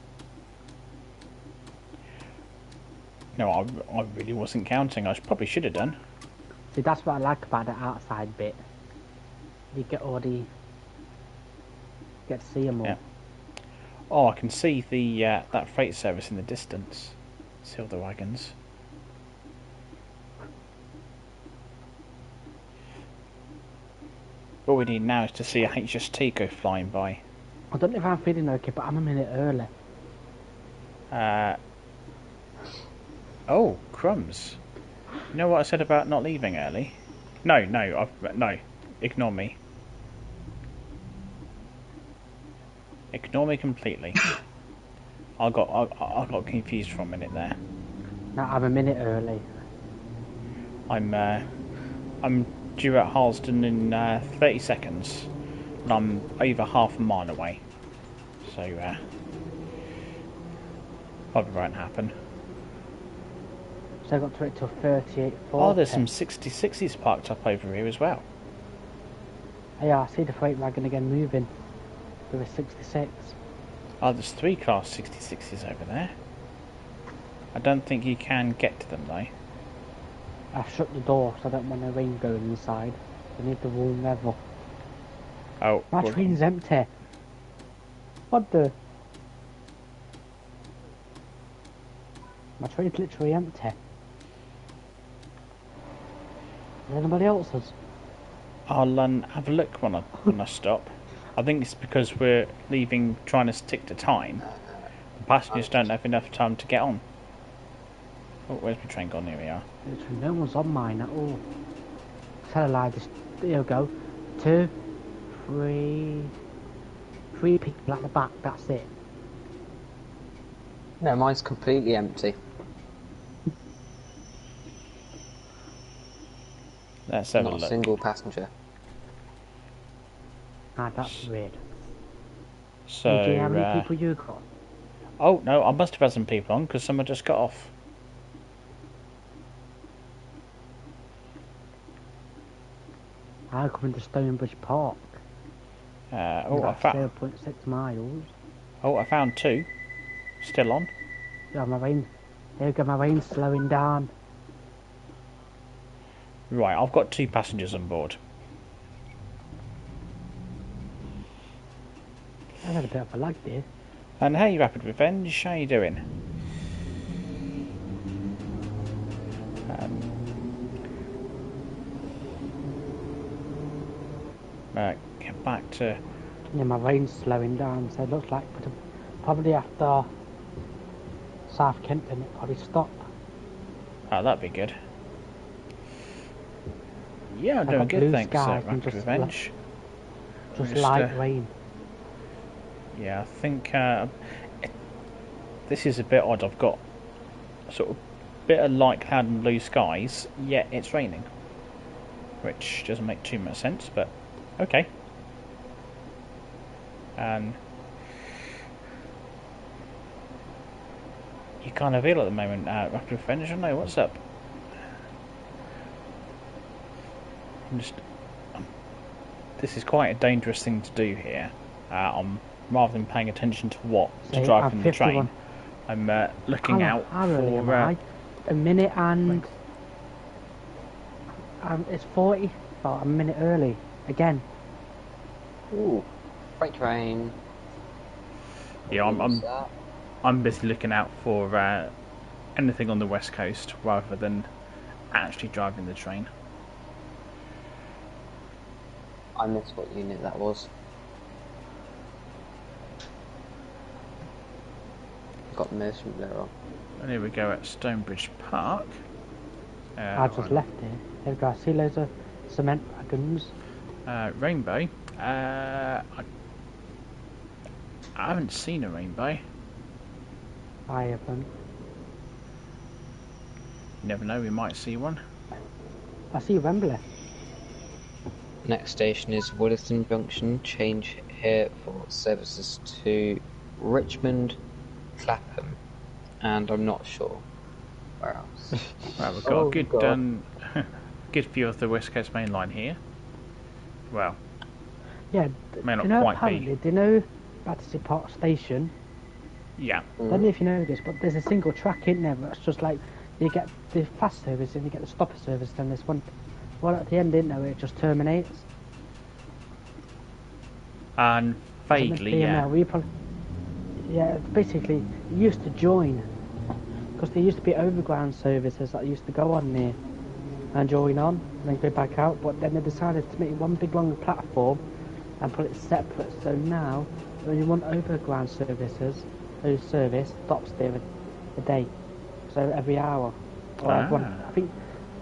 No, I really wasn't counting. I probably should have done. See, that's what I like about the outside bit. You get get to see them all. Yeah. Oh, I can see the that freight service in the distance. See all the wagons. What we need now is to see a HST go flying by. I don't know if I'm feeling okay, but I'm a minute early. Oh, crumbs. You know what I said about not leaving early? No, ignore me. Ignore me completely. I got confused for a minute there. No, I'm a minute early. I'm due at Harlesden in 30 seconds, and I'm over half a mile away. So probably won't happen. So I got to it till 38.40. Oh, there's some 66s parked up over here as well. Yeah, I see the freight wagon again moving. With a 66. Oh, there's 3 class 66s over there. I don't think you can get to them though. I shut the door so I don't want the rain going inside. I need the warm weather. Oh, My well, train's empty. What the? My train's literally empty. Is anybody else's? I'll have a look when I stop. I think it's because we're trying to stick to time. The passengers don't have enough time to get on. Oh, where's my train gone? Here we are. Literally no one's on mine at all. Tell a lie, there you go. 2, 3... 3 people at the back, that's it. No, mine's completely empty. Let's have a Not a look. single passenger. Ah, that's weird. So, Do you have any people you got? oh no, I must have had some people on because someone just got off. I come into Stonebridge Park. Oh, I That's found. 0.6 miles. Oh, I found 2. Still on. Yeah, my rain. There you go, my rain's slowing down. Right, I've got 2 passengers on board. I had a bit of a lag there. And hey, Rapid Revenge, how you doing? get back to. Yeah, my rain's slowing down, so it looks like probably after South Kenton it probably stop. Oh, that'd be good. Yeah, I'm I've doing got good, blue thanks, skies and Rapid Revenge. just light rain. Yeah, I think this is a bit odd. I've got sort of bit of light cloud and blue skies, yet it's raining, which doesn't make too much sense, but okay. And you kind of feel at the moment, Rapid Revenge. I don't know what's up. This is quite a dangerous thing to do here. Rather than paying attention to what to drive from the train, I'm looking out for a minute and it's 40. Well, a minute early again. Ooh, freight train. Yeah, I'm busy looking out for anything on the west coast rather than actually driving the train. I missed what unit that was. Got the motion blur on. And here we go at Stonebridge Park. I just left here. There we go. I see loads of cement wagons. Rainbow. I haven't seen a rainbow. I haven't. You never know, we might see one. I see Wembley. Next station is Wealdstone Junction. Change here for services to Richmond, Clapham, and I'm not sure where else. Right, we've got a good good view of the West Coast Main Line here. Well, yeah, may not quite be. Do you know Battersea Park Station? Yeah. I don't know if you know this, but there's a single track in there that's just like you get the fast service and you get the stopper service. Then there's one at the end, isn't there, where it just terminates. And vaguely, yeah. Yeah, basically, you used to join because there used to be overground services that used to go on there and join on and then go back out. But then they decided to make one big long platform and put it separate. So now, when you want overground services, those service stops there a day. So every hour, or I think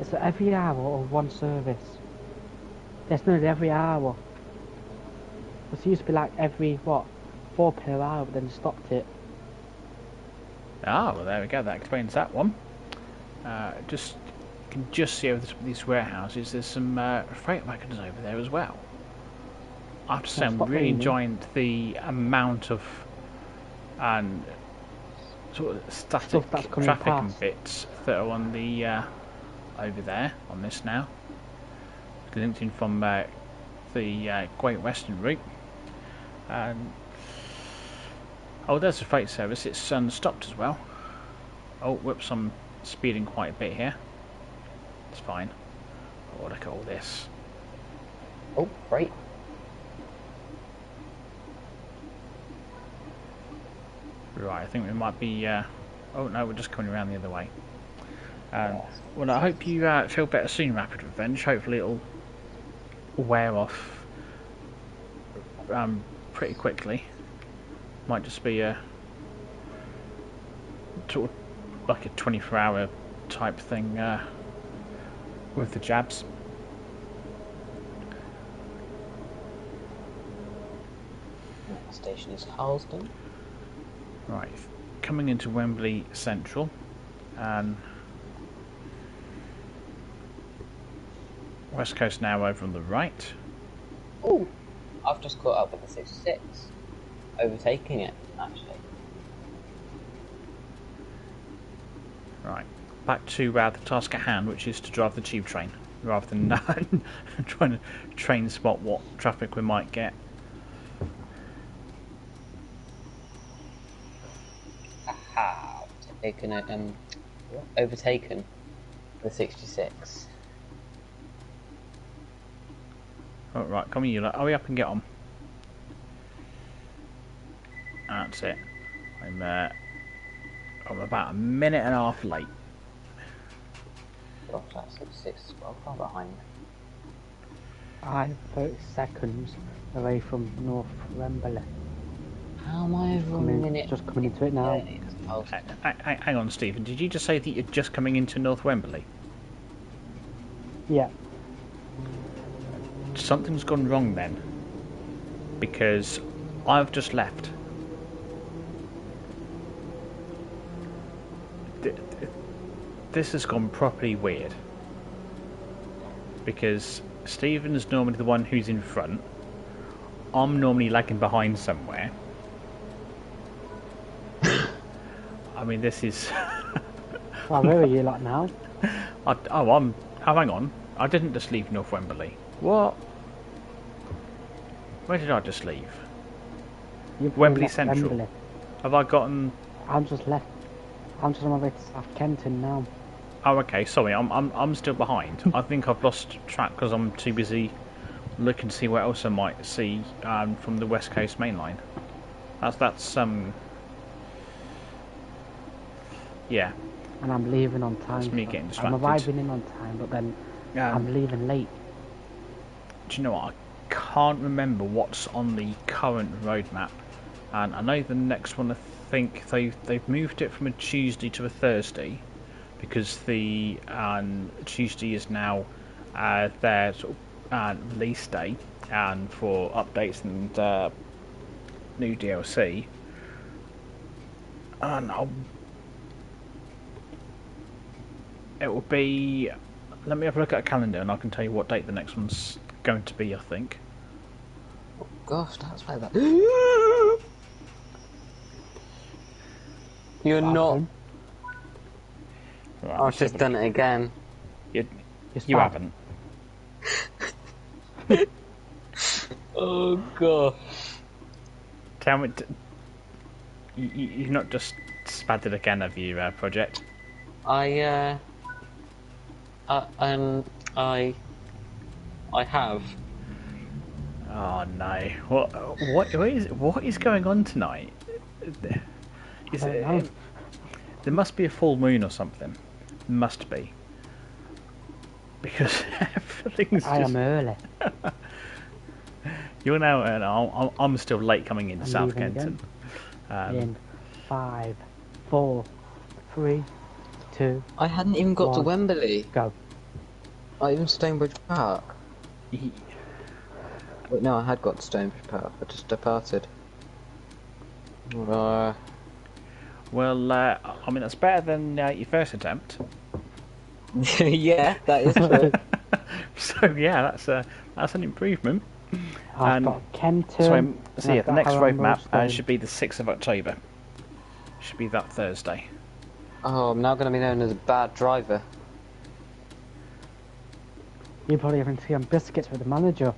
it's every hour or one service. Yes, no, every hour. Because it used to be like every 4 per hour, but then they stopped it. Ah, well, there we go. That explains that one. You can just see over these warehouses. There's some freight wagons over there as well. I have to say, I'm really enjoying the amount of sort of static traffic and bits that are on the over there on this now. Linked in from the Great Western route. And oh, there's a freight service. It's stopped as well. Oh, whoops! I'm speeding quite a bit here. It's fine. Oh, look at all this. Oh, freight. Right, I think we might be. Oh no, we're just coming around the other way. Well, I hope you feel better soon, Rapid Revenge. Hopefully, it'll wear off pretty quickly. Might just be a sort of like a 24-hour type thing with the jabs. Next station is Harlesden. Right, coming into Wembley Central, and West Coast now over on the right. Oh, I've just caught up with the 66, overtaking it actually. Right, back to the task at hand, which is to drive the tube train, rather than trying to train spot what traffic we might get. Aha! Overtaken the 66. Oh, right, come on, you lot, hurry up and get on. That's it. I'm about a minute and a half late. Gosh, that 66 is well far behind me. I'm 30 seconds away from North Wembley. How am I over a minute? Just coming into it now. Hang on, Stephen. Did you just say that you're just coming into North Wembley? Yeah. Something's gone wrong then, because I've just left. This has gone properly weird, because Stephen's normally the one who's in front. I'm normally lagging behind somewhere. I mean, this is... Well, where are you like now? Oh, hang on. I didn't just leave North Wembley. What? Where did I just leave? Wembley Central. Wembley. Have I gotten... I'm just left. I'm just on my way to South Kenton now. Oh, okay. Sorry, I'm still behind. I think I've lost track because I'm too busy looking to see what else I might see from the West Coast Main Line. That's yeah. And I'm leaving on time. That's me getting distracted. I'm arriving in on time, but then I'm leaving late. Do you know what? I can't remember what's on the current roadmap, and I know the next one. I think they've moved it from a Tuesday to a Thursday, because the Tuesday is now their sort of release day, and for updates and new DLC. And it will be. Let me have a look at a calendar, and I can tell you what date the next one's going to be. I think. Oh gosh, that's why that. You're not. Right, I've just done it again. You haven't. Oh gosh. Tell me, you've not just spattered again, have you, Project? I have. Oh no! What is going on tonight? There must be a full moon or something. Must be, because everything's. I am early. You're now, and I'm still late coming into South Kenton. In 5, 4, 3, 2. I hadn't even got to 1, Wembley. Go. Not even Stonebridge Park. Wait, no, I had got to Stonebridge Park. I just departed. Well, I mean that's better than your first attempt. Yeah, that is true. So yeah, that's an improvement. I've got Kenton. So yeah, the next Harrow and roadmap should be the 6th of October. Should be that Thursday. Oh, I'm now going to be known as a bad driver. You probably haven't seen biscuits with the manager.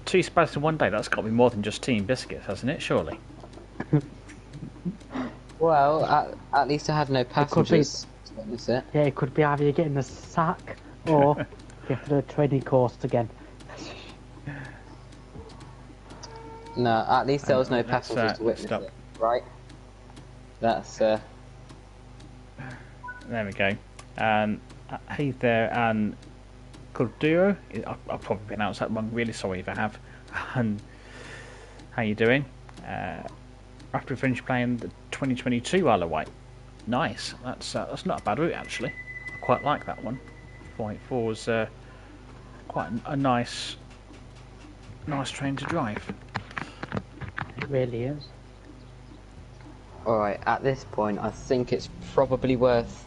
2 spads in one day, that's got to be more than just tea and biscuits, hasn't it? Surely. Well, at least I had no passengers. Is it? Yeah, it could be either you getting the sack or you have to do a training course again. No, at least there was no passengers to witness it, right? That's There we go. And hey there, and Corduro. I'll probably pronounce that wrong. Really sorry if I have. And how you doing? After we finish playing the 2022 Isle of Wight. Nice. That's not a bad route actually. I quite like that one. 484 was quite a nice train to drive. It really is. alright. At this point, I think it's probably worth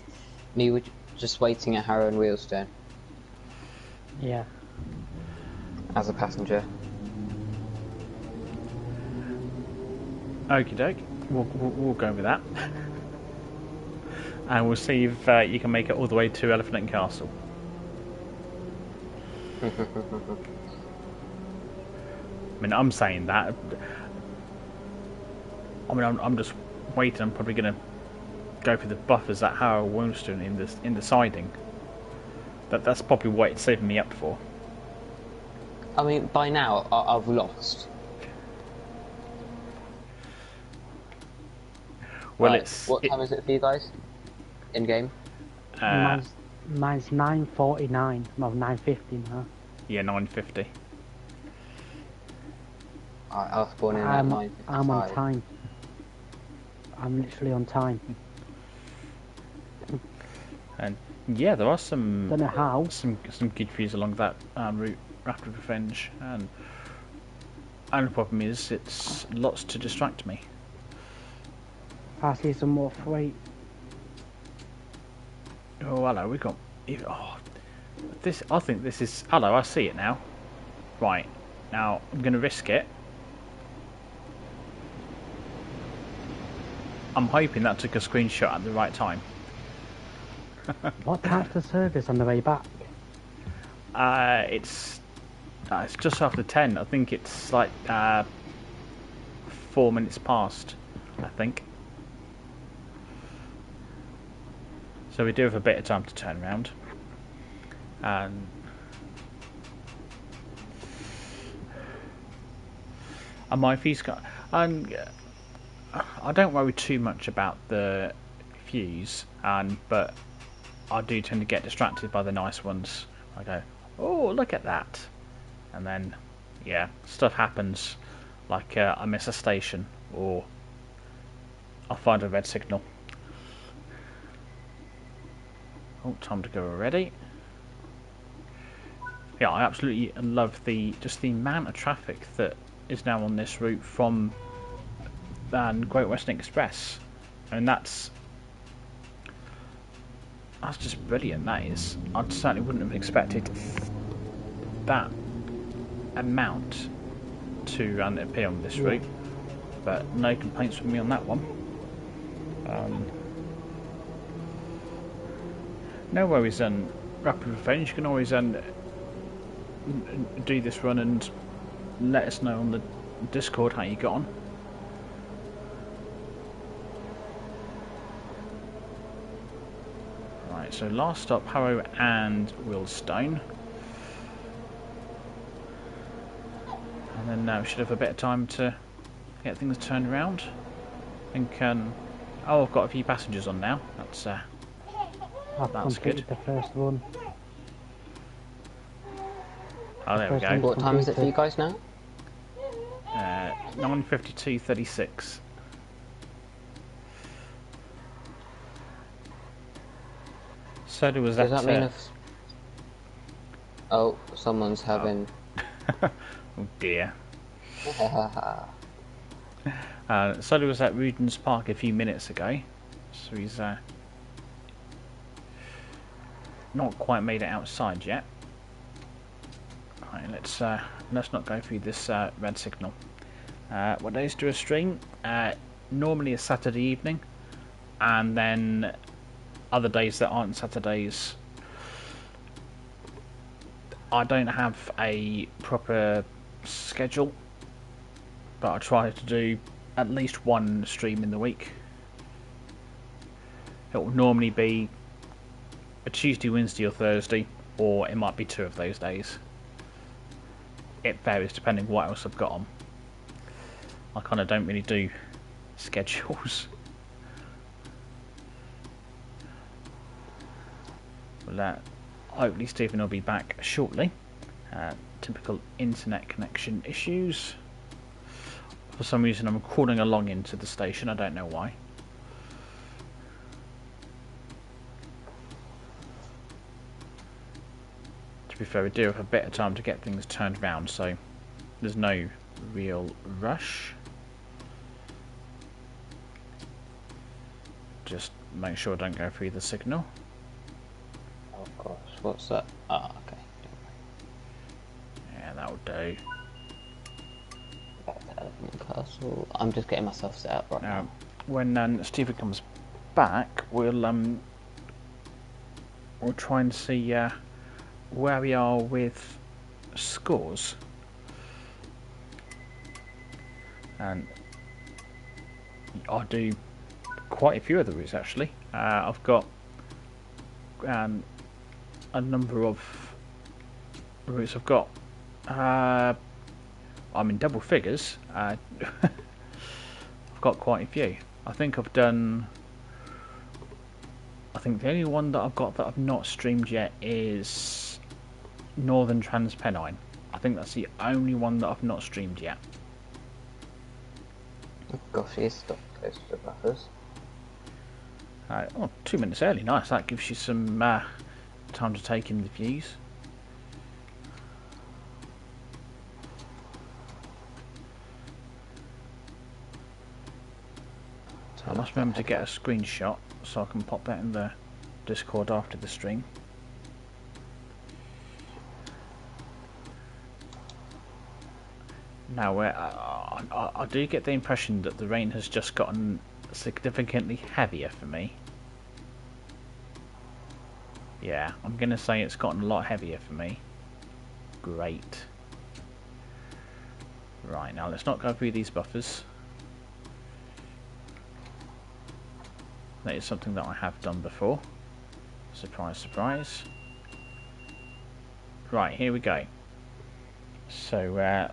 me just waiting at Harrow and Wealdstone Yeah. as a passenger. Okie doke. We'll go with that. And we'll see if you can make it all the way to Elephant and Castle. I mean, I'm saying that. I mean, I'm just waiting. I'm probably going to go for the buffers at Harrow and Wealdstone in the siding. That's probably what it's saving me up for. I mean, by now, I've lost. Well, right. What time is it for you guys? In game? Mine's 9:49. No, 9:50 now. Yeah, 9:50. I was born in at I'm 9:55. on time. I'm literally on time. And yeah, there are some Don't know how. some good views along that route, Rapid Revenge, and only problem is it's lots to distract me. I see some more freight. Oh, hello, we got. Oh, this. I think this is. Hello, I see it now. Right, now I'm going to risk it. I'm hoping that took a screenshot at the right time. What time's the service on the way back? It's just after 10. I think it's like 4 minutes past, I think. So we do have a bit of time to turn around. And my fees got. And I don't worry too much about the views, but I do tend to get distracted by the nice ones. I go, oh, look at that, and then yeah, stuff happens, like I miss a station or I'll find a red signal. Oh, time to go already. Yeah, I absolutely love the amount of traffic that is now on this route from Great Western Express, and that's just brilliant. That is, I certainly wouldn't have expected that amount to appear on this route, but no complaints from me on that one. No worries, Rapid Revenge. You can always do this run and let us know on the Discord how you got on. Right, so last stop, Harrow and Wealdstone. And then we should have a bit of time to get things turned around. I think, oh, I've got a few passengers on now. That's completed good. the first one. Oh, there we go. What time is it for you guys now? 9:52:36. So there was that. Does that mean if... Oh, someone's having... Oh dear. Sully was at Regents Park a few minutes ago, so he's not quite made it outside yet. Right, let's not go through this red signal. What days do a stream? Normally a Saturday evening, and then other days that aren't Saturdays. I don't have a proper schedule, but I try to do at least one stream in the week. It will normally be a Tuesday, Wednesday or Thursday, or it might be two of those days. It varies depending what else I've got on. I kind of don't really do schedules. Well, hopefully Stephen will be back shortly. Typical internet connection issues. For some reason I'm crawling along into the station, I don't know why. To be fair, we do have a bit of time to get things turned around, so there's no real rush. Just make sure I don't go through the signal. Of course. What's that? Ah, okay. Yeah, that'll do. Back to Elephant Castle. I'm just getting myself set up right now. When Stephen comes back, we'll try and see where we are with scores. And I'll do quite a few of the routes actually. I've got a number of routes. I've got I'm in double figures. I've got quite a few. I think I've done think the only one that I've got that I've not streamed yet is Northern Transpennine. I think that's the only one that I've not streamed yet. Gosh, he's stuck close to the buffers. 2 minutes early, nice. That gives you some time to take in the views. So I must remember to get a screenshot so I can pop that in the Discord after the stream. Now, I do get the impression that the rain has just gotten significantly heavier for me. Yeah, I'm going to say it's gotten a lot heavier for me. Great. Right, now let's not go through these buffers. That is something that I have done before. Surprise, surprise. Right, here we go. So,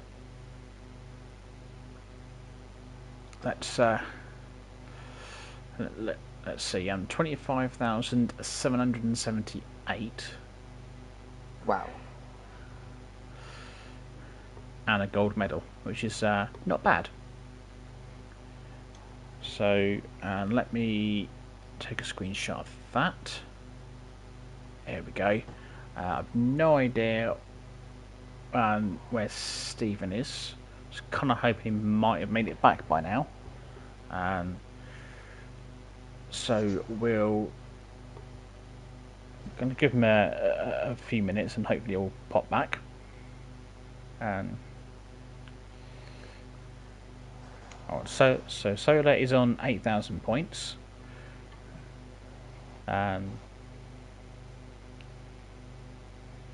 let's see. 25,778. Wow. And a gold medal, which is not bad. So, let me take a screenshot of that. There we go. I've no idea where Stephen is. Just kind of hoping he might have made it back by now. So we'll going to give him a few minutes and hopefully he'll pop back. So Solar is on 8,000 points.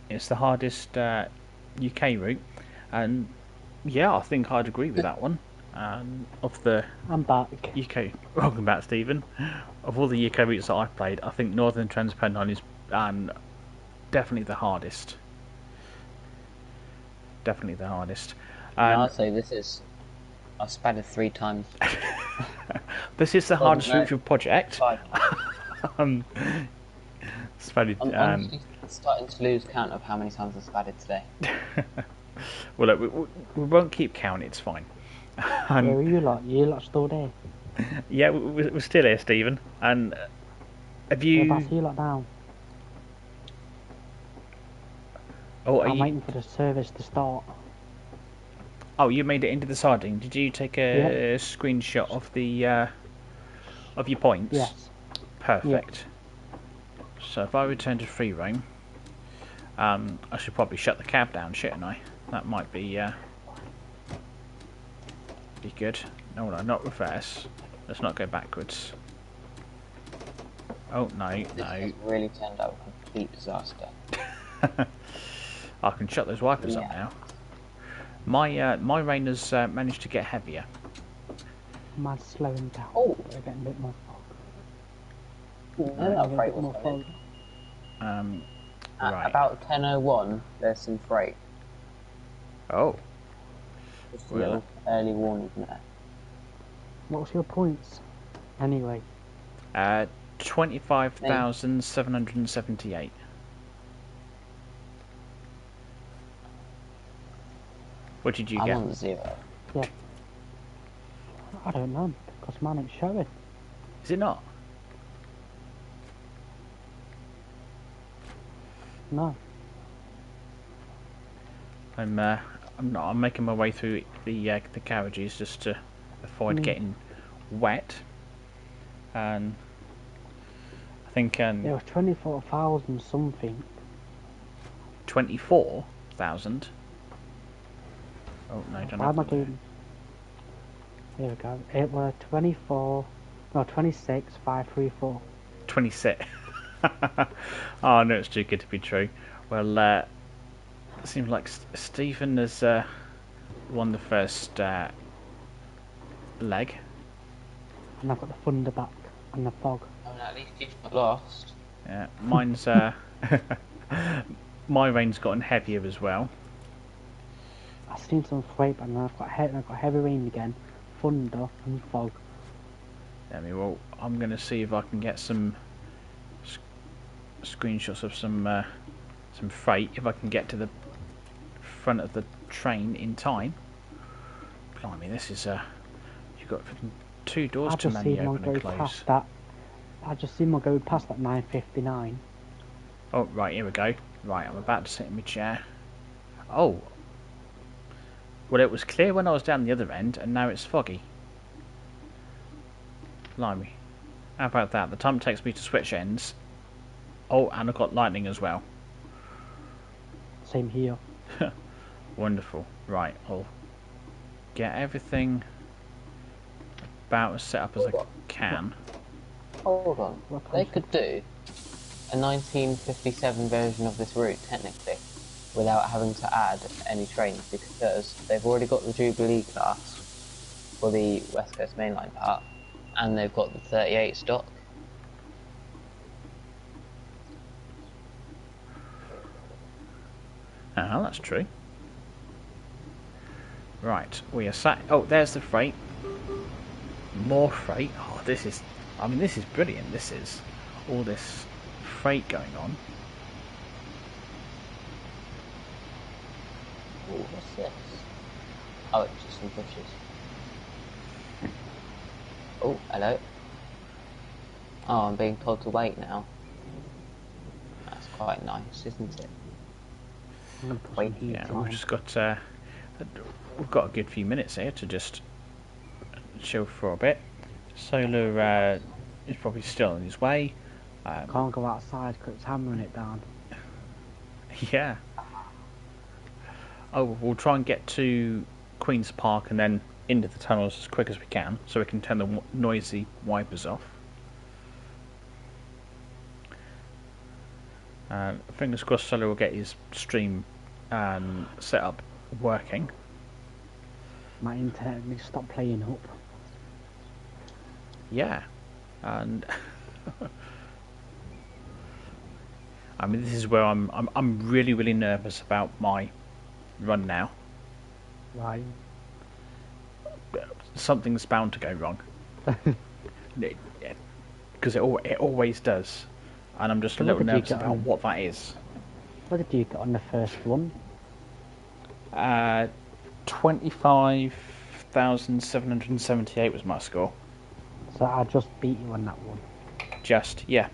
It's the hardest UK route, and yeah, I think I'd agree with that one. Of the I'm back. UK, welcome back, Stephen. Of all the UK routes that I've played, I think Northern Transpennine is definitely the hardest. Definitely the hardest. I'll say this is. I've spadded 3 times. This is the hardest route for project. 5. Spadded, I'm honestly starting to lose count of how many times I've spadded today. Well, look, we won't keep count. It's fine. Where are you lot? You lot still there? Yeah, we're still here, Stephen. And have you? Whereabouts are you lot now? Oh, I'm waiting for the service to start. Oh, you made it into the sardine. Did you take a screenshot of the of your points? Yes. Perfect. Yep. So if I return to free roam, I should probably shut the cab down, shouldn't I? That might be good. No, not reverse. Let's not go backwards. Oh no, This has really turned out a complete disaster. I can shut those wipers up now. My rain has managed to get heavier. Mine's slowing down. Oh, we're getting a bit more fog. That freight was coming. Right. About 10:01, there's some freight. Oh. Just a little early warning there. What was your points? Anyway. 25,778. What did you get? I'm on 0. Yeah. I don't know, because mine ain't showing. Is it not? No. I'm making my way through the carriages just to avoid getting wet. And I think It was 24,000 something. 24,000. Oh no, don't Why am I have doing? Here we go. It was 26,534. 26. Oh no, it's too good to be true. Well, it seems like Stephen has won the first leg. And I've got the thunder back and the fog. I mean, at least you've not lost. Yeah, mine's my rain's gotten heavier as well. I've seen some freight, and I've got heavy rain again, thunder and fog. I mean, well, I'm going to see if I can get some screenshots of some freight if I can get to the front of the train in time. Blimey, this is you've got 2 doors I to just seen manually one open and go close. past that. I just seen one go past that 9:59. Oh, right, here we go. Right, I'm about to sit in my chair. Oh. Well, it was clear when I was down the other end, and now it's foggy. Blimey. How about that? The time it takes me to switch ends. Oh, and I've got lightning as well. Same here. Wonderful. Right, I'll get everything about as set up as I can. Hold on. What They time could do a 1957 version of this route, technically, without having to add any trains, because they've already got the Jubilee class for the West Coast Mainline part, and they've got the 38 stock. Ah, that's true. Right, we are sat. Oh, there's the freight. More freight. Oh, this is. I mean, this is brilliant. This is all this freight going on. Ooh, what's this? Oh, it's just some bushes. Oh, hello. Oh, I'm being told to wait now. That's quite nice, isn't it? I'm gonna put Wait, some heat Yeah, on. we've just got. We've got a good few minutes here to just chill for a bit. Solar is probably still on his way. Can't go outside because it's hammering it down. Yeah. Oh, we'll try and get to Queen's Park and then into the tunnels as quick as we can, so we can turn the noisy wipers off. Fingers crossed, Solar will get his stream set up working. My internet needs to stop playing up. Yeah, and I mean, this is where I'm really really nervous about my run now. Right. Something's bound to go wrong. Because it always does, and I'm just a So little what did you nervous get about on? what that is. What did you get on the first one? 25,778 was my score. So I just beat you on that one. Just, yeah.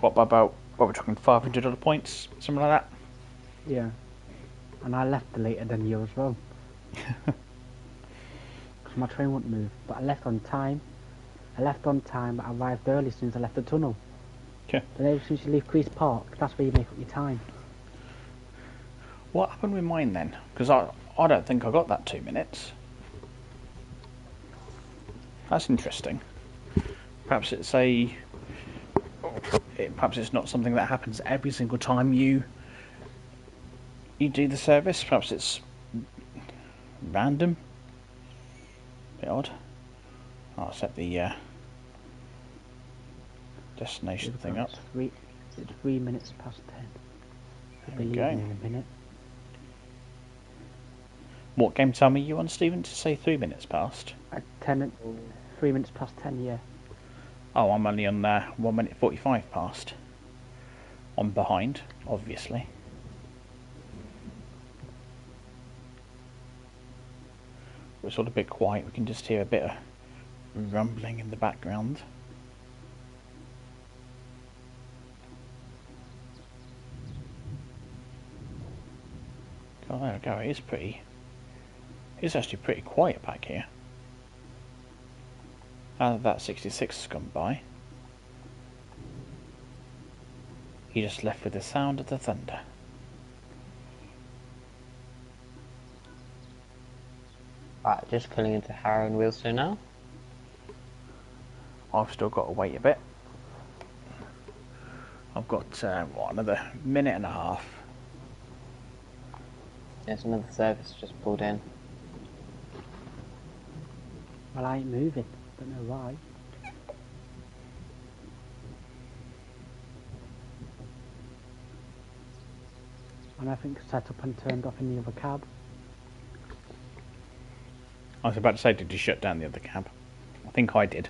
What about, what we're talking, 500 other points? Something like that? Yeah. And I left later than you as well. Because my train wouldn't move. But I left on time. But I arrived early as soon as I left the tunnel. Okay. But as soon as you leave Queen's Park, that's where you make up your time. What happened with mine then? Because I don't think I got that 2 minutes. That's interesting. Perhaps it's perhaps it's not something that happens every single time you do the service. Perhaps it's random. Bit odd. I'll set the destination thing up. It's 3 minutes past 10. I'll be There we leaving go. in a minute. What game time are you on, Stephen? To say 3 minutes past? 3 minutes past 10, yeah. Oh, I'm only on 1 minute 45 past. I'm behind, obviously. It's all a bit quiet. We can just hear a bit of rumbling in the background. Oh, there we go. It's actually pretty quiet back here. That 66 has gone by. He just left with the sound of the thunder. Right, just pulling into Harrow and Wealdstone now. I've still got to wait a bit. I've got, another minute and a half. There's another service just pulled in. Well, I ain't moving. Don't know why. And I think set up and turned off in the other cab. I was about to say, did you shut down the other cab? I think I did.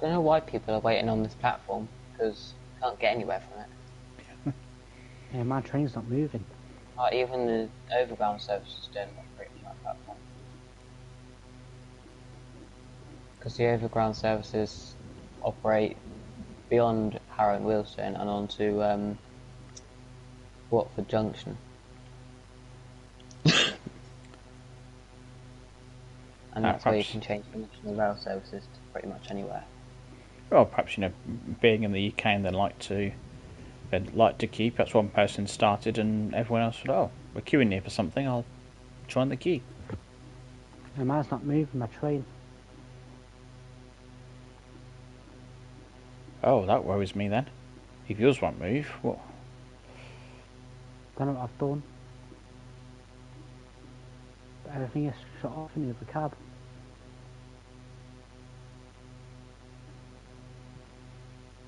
Don't know why people are waiting on this platform, because you can't get anywhere from it. Yeah, my train's not moving. Not even the overground services don't operate from that platform. Because the overground services operate beyond Harrow and Wealdstone and onto Watford Junction. And that's where you can change the national rail services to pretty much anywhere. Well, perhaps, you know, being in the UK and they'd like to keep. That's one person started, and everyone else said, "Oh, we're queuing here for something. I'll join the queue." Yeah, mine's not moving, my train. Oh, that worries me then. If yours won't move, what? Don't know what I've done. But everything is shut off in the other cab.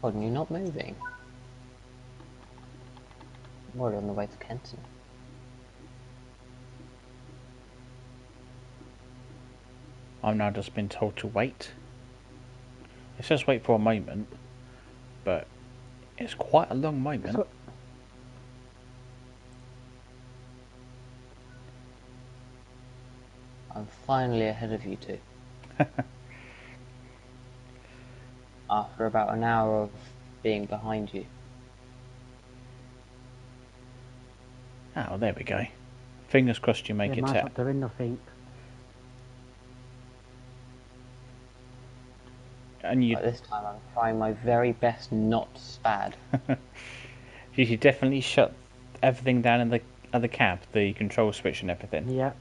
Pardon, you're not moving? We're on the way to Kenton. I've now just been told to wait. It says wait for a moment, but it's quite a long moment. So, I'm finally ahead of you two. After about an hour of being behind you. Oh, there we go. Fingers crossed you make yeah, it mine's to... not doing nothing. And you... But this time I'm trying my very best not to spad. You should definitely shut everything down in the other cab, the control switch and everything. Yep.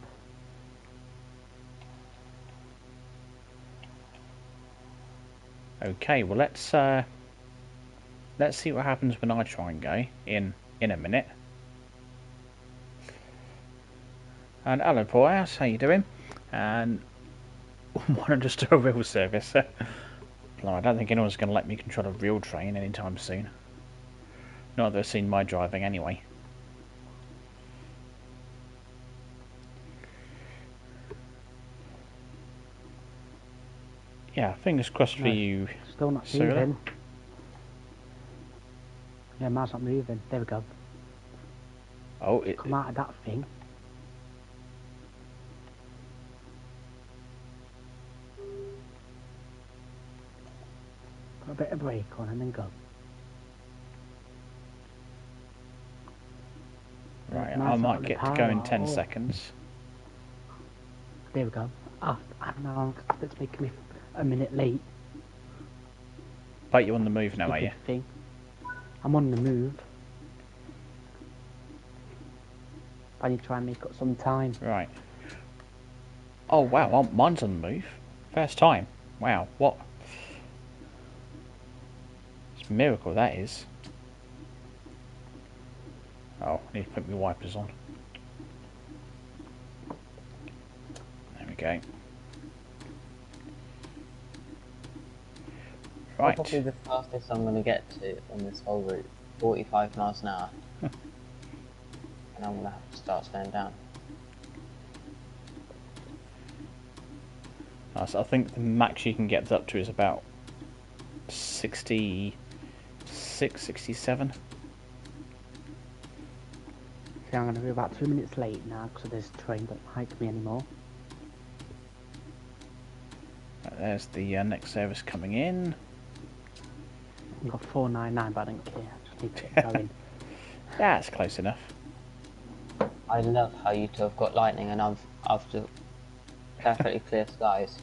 Okay, well let's see what happens when I try and go in a minute. And hello, Paul House, how you doing? And want to just do a real service. No, I don't think anyone's going to let me control a real train anytime soon. Not that they've seen my driving anyway. Yeah, fingers crossed for you. Still not Solar. moving. Yeah, mine's not moving. There we go. Oh, Come out of that thing. Put a bit of brake on and then go. right, Mine's I not might on the get to go power in at 10 all. seconds. There we go. I don't know, it's making me a minute late. But you're on the move now, are you? Stupid thing. I'm on the move. I need to try and make up some time. Right. Oh wow, mine's on the move. First time. Wow, what? It's a miracle, that is. Oh, I need to put my wipers on. There we go. Right. Probably the fastest I'm going to get to on this whole route, 45 miles an hour. And I'm going to have to start slowing down. So I think the max you can get up to is about 66, 67. See, I'm going to be about 2 minutes late now because this train don't like me anymore. Right, there's the next service coming in. I've got 499, but I don't care. I just need to get going. That's close enough. I love how you two have got lightning and I've got perfectly clear skies.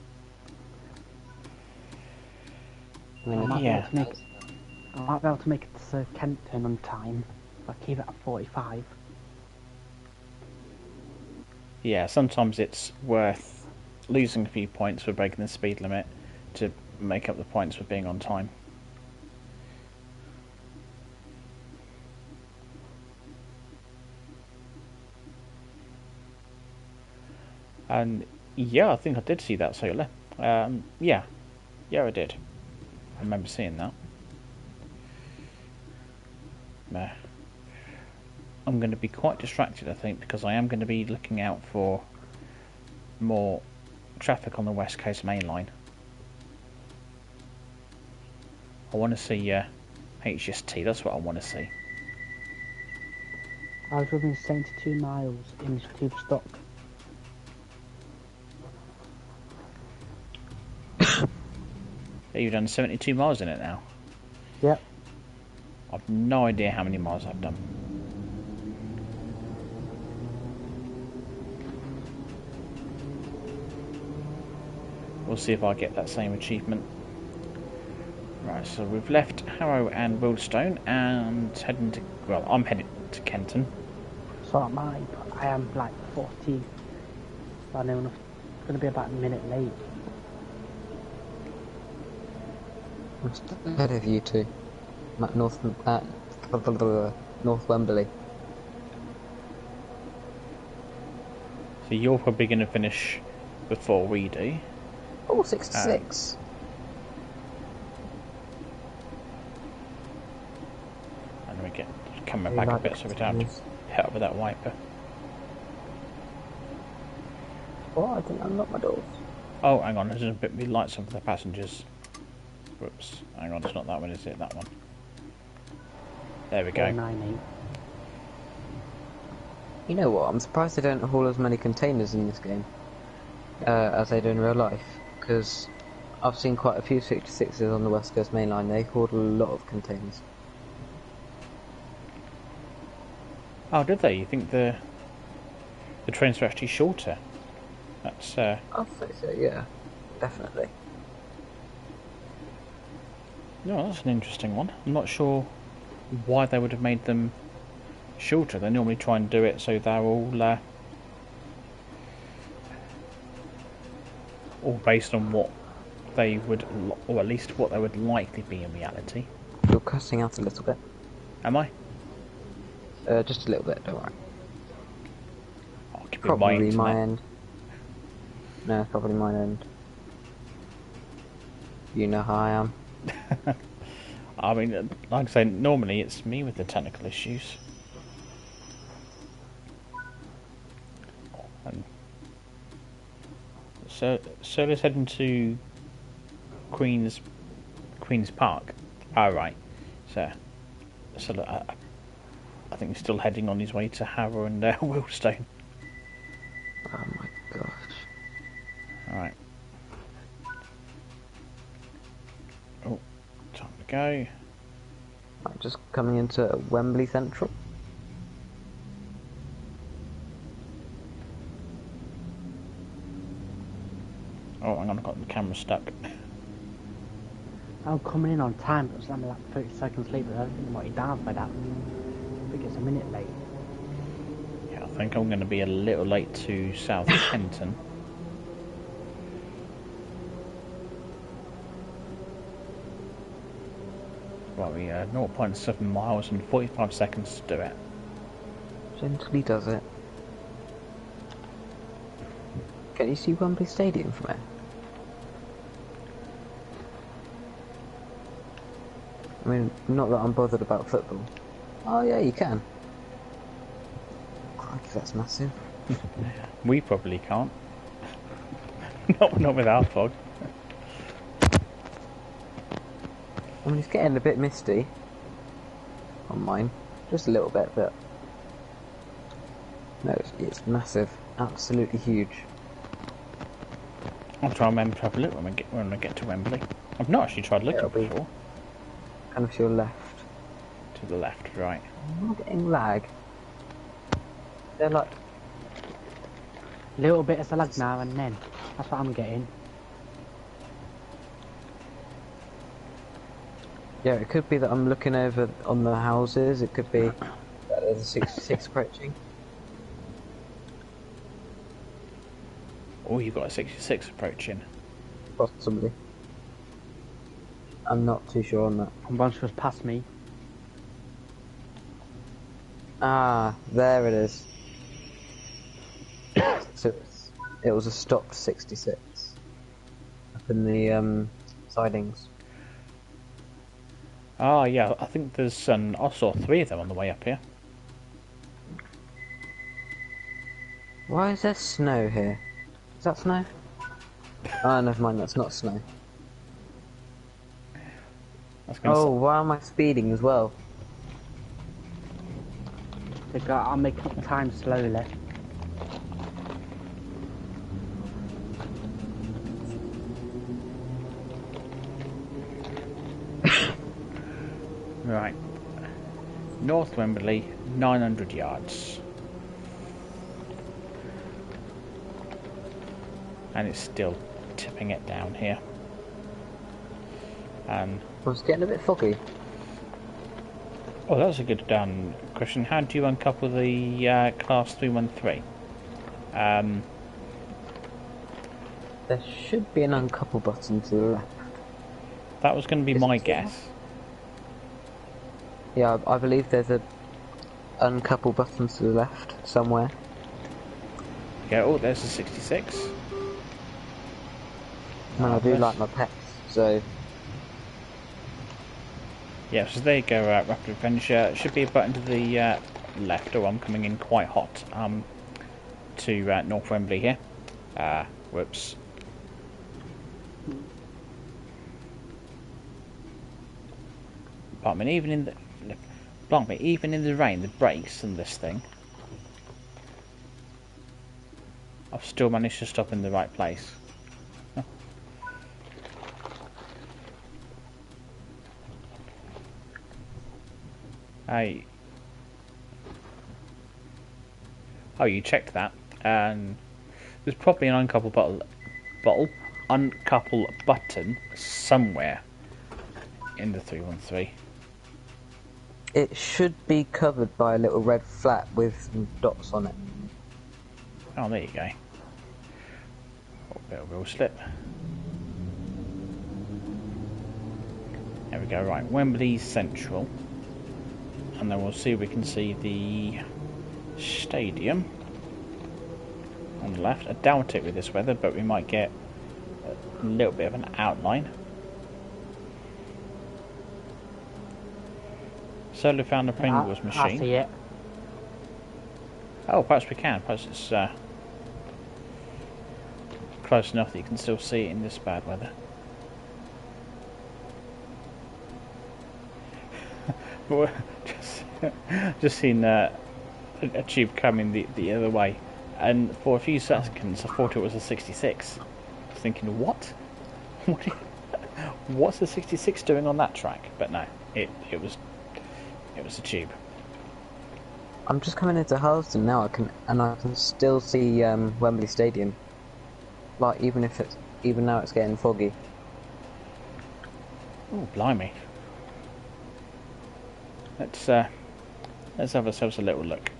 I mean, I might, Yeah. be able to make, I might be able to make it to Kenton on time if I keep it at 45. Yeah, sometimes it's worth losing a few points for breaking the speed limit to make up the points for being on time. And yeah, I think I did see that solar. Yeah, I did. I remember seeing that. Nah. I'm going to be quite distracted, I think, because I am going to be looking out for more traffic on the West Coast main line. I want to see HST, that's what I want to see. I was driven 72 miles in tube stock. You've done 72 miles in it now. Yep. I've no idea how many miles I've done. We'll see if I get that same achievement. Right, so we've left Harrow and Wealdstone and heading to... Well, I'm heading to Kenton. So I am like 40. I know enough. It's going to be about a minute late. I'm still ahead of you two. I'm at North Wembley. So you're probably going to finish before we do. Oh, 66. And we get the camera back a bit so we don't have to hit up with that wiper. Oh, I didn't unlock my doors. Oh, hang on, there's a bit of lights on for the passengers. Whoops, hang on, it's not that one, is it? That one. There we go. 498. You know what? I'm surprised they don't haul as many containers in this game as they do in real life. Because I've seen quite a few 66s on the West Coast Main Line. They hauled a lot of containers. Oh, did they? You think the trains are actually shorter? That's I'd say so, yeah. Definitely. no, that's an interesting one. I'm not sure why they would have made them shorter. They normally try and do it so they're all based on what they would, or at least what they would likely be in reality. You're cussing out a little bit. Am I? Just a little bit, don't worry. I'll keep it Probably my internet. end. No, probably my end. You know how I am. I mean, like I say, normally it's me with the technical issues. And so let's head into Queen's Park. Oh, right. So look, I think he's still heading on his way to Harrow and Wealdstone. Oh my gosh. Alright. Oh, time to go. I'm just coming into Wembley Central. Oh, hang on, I've got the camera stuck. I'm coming in on time, but I'm like 30 seconds late, but I don't think I might be down by that. I think it's a minute late. Yeah, I think I'm going to be a little late to South Kenton. Right, we 0.7 miles and 45 seconds to do it. Gently does it. Can you see Wembley Stadium from here? I mean, not that I'm bothered about football. Oh yeah, you can. Crikey, that's massive. We probably can't. not with our fog. I mean, it's getting a bit misty on mine. Just a little bit, but... No, it's massive. Absolutely huge. I'll try and remember to have a look when I get to Wembley. I've not actually tried looking It'll be- before. Kind of to your left. To the left, right. I'm not getting lag. They're like... Little bit of a lag now and then. That's what I'm getting. Yeah, it could be that I'm looking over on the houses. It could be that there's a 66 approaching. Oh, you've got a 66 approaching. Possibly. I'm not too sure on that. And once was past me. Ah, there it is. So it was a stopped 66 up in the sidings. Ah, yeah, I think there's I saw 3 of them on the way up here. Why is there snow here? Is that snow? Ah, never mind, that's not snow. was going to Oh, why am I speeding as well? I'll make up time slowly. Right. North Wembley, 900 yards. And it's still tipping it down here. And I was getting a bit foggy. oh, that was a good question. How do you uncouple the Class 313? There should be an uncouple button to the left. That was going to be Is my it? guess. Yeah, I believe there's a uncouple button to the left somewhere. Okay, oh, there's a 66. And I do Marvellous. like my pets, so Yeah, so there you go, Rapid Adventure. Should be a button to the left, or I'm coming in quite hot to North Wembley here. Whoops. But I mean, even in the rain, the brakes and this thing, I've still managed to stop in the right place. Huh. Hey. Oh, you checked that, and there's probably an uncouple button somewhere in the 313. it should be covered by a little red flat with some dots on it. Oh, there you go. Oh, bit of wheel slip. There we go. Right, Wembley Central, and then we'll see if we can see the stadium on the left. I doubt it with this weather, but we might get a little bit of an outline. Solo found the Pringles I machine. see it. Oh, perhaps we can. Perhaps it's close enough that you can still see it in this bad weather. just seen a tube coming the other way, and for a few seconds I thought it was a 66. I was thinking, what? What's the 66 doing on that track? But no, it was a tube. I'm just coming into Harlesden now. I can still see Wembley Stadium. Like even now it's getting foggy. Oh, blimey! Let's have ourselves a little look.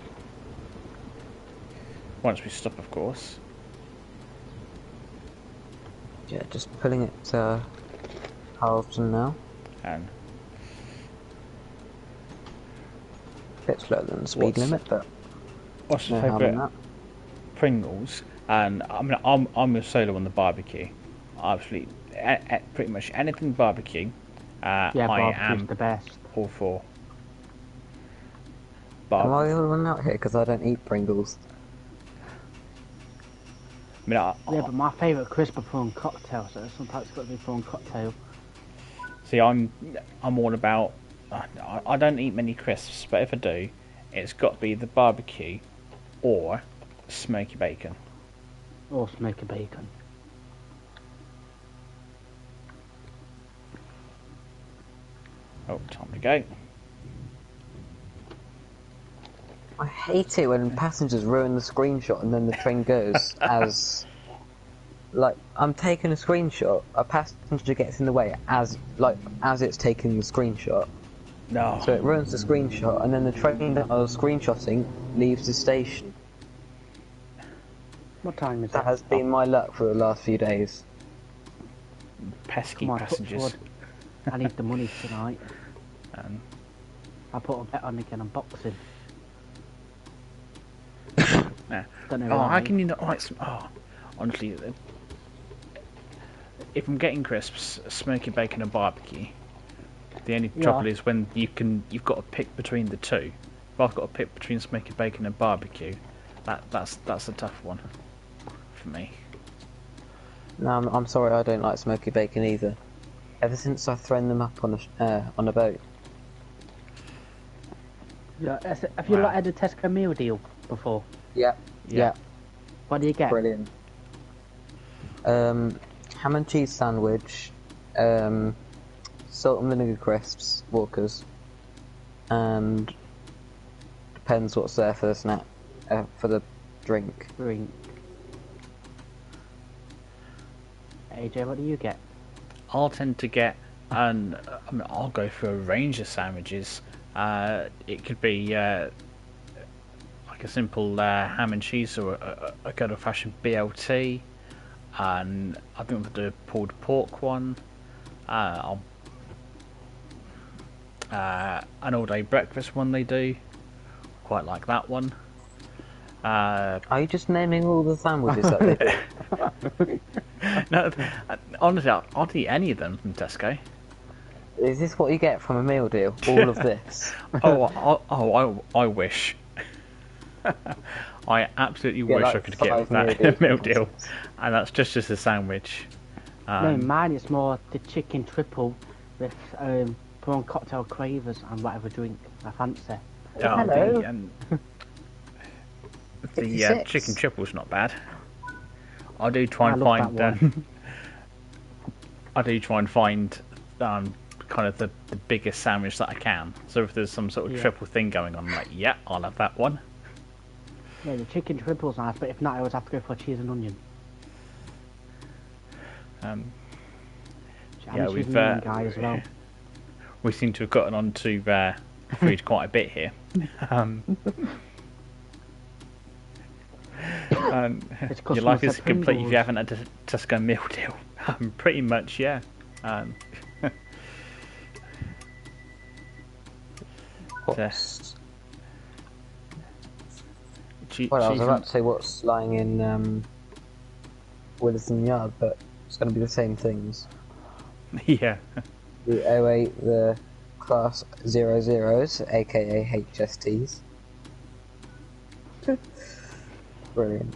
Once we stop, of course. Yeah, just pulling it to Harlesden now. And Bit slower than the speed limit, but what's your no harm in favourite that. Pringles? And I mean, I'm a solo on the barbecue. Absolutely, pretty much anything barbecue. Yeah, I barbecue's am the best. all for. Am I the only one out here because I don't eat Pringles? I mean, Yeah, but my favourite crisp are prawn cocktails, so sometimes it's got to be prawn cocktail. see, I'm all about. I don't eat many crisps, but if I do, it's got to be the barbecue or smoky bacon. Or smoky bacon. Oh, time to go. I hate it when passengers ruin the screenshot and then the train goes as... Like, I'm taking a screenshot, a passenger gets in the way as it's taking the screenshot. No. So it ruins the screenshot and then the train that I was screenshotting leaves the station. What time is That it? has been my luck for the last few days. Pesky Come on, passengers. touch wood. I need the money tonight. Um, I put a bet on again on boxing. nah. Don't know Oh, why. how can you not like some... Oh, honestly, if I'm getting crisps, smoky bacon and barbecue, the only trouble is when you've got to pick between the two. If I've got to pick between smoky bacon and barbecue, that's a tough one for me. No, I'm sorry, I don't like smoky bacon either. ever since I've thrown them up on a boat. Yeah, have you Wow. not had a Tesco meal deal before? Yeah, yeah, What do you get? brilliant. Ham and cheese sandwich, salt and vinegar crisps, Walkers, and depends what's there for the snack, for the drink. Drink. AJ, what do you get? I'll tend to get, and I mean, I'll go for a range of sandwiches. It could be like a simple ham and cheese, or a good old-fashioned BLT, and I think we'll do a pulled pork one. An all-day breakfast one they do. Quite like that one. Are you just naming all the sandwiches that they do? No, honestly, I'll eat any of them from Tesco. Is this what you get from a meal deal? All of this? I wish. I absolutely Yeah, wish like I could get 5 that meal meal deals. deal, and that's just a sandwich. No, mine is more the chicken triple with prawn cocktail cravers and whatever drink I fancy. Hello. The 56. chicken triple's not bad. I do try and I love find. that one. I do try and find kind of the biggest sandwich that I can. So if there's some sort of triple thing going on, I'm like, yeah, I'll have that one. Yeah, the chicken triple's nice, but if not, I always have to go for cheese and onion. Um, I'm yeah, a cheese we've and onion guy as well. we seem to have gotten on to food quite a bit here. Your life is complete if you haven't had a Tesco meal deal. Pretty much, yeah. What's... Cheese Well, I was about and- to say what's lying in Williston Yard, but it's going to be the same things. yeah. The 08, the Class 00s, aka HSTs. Brilliant.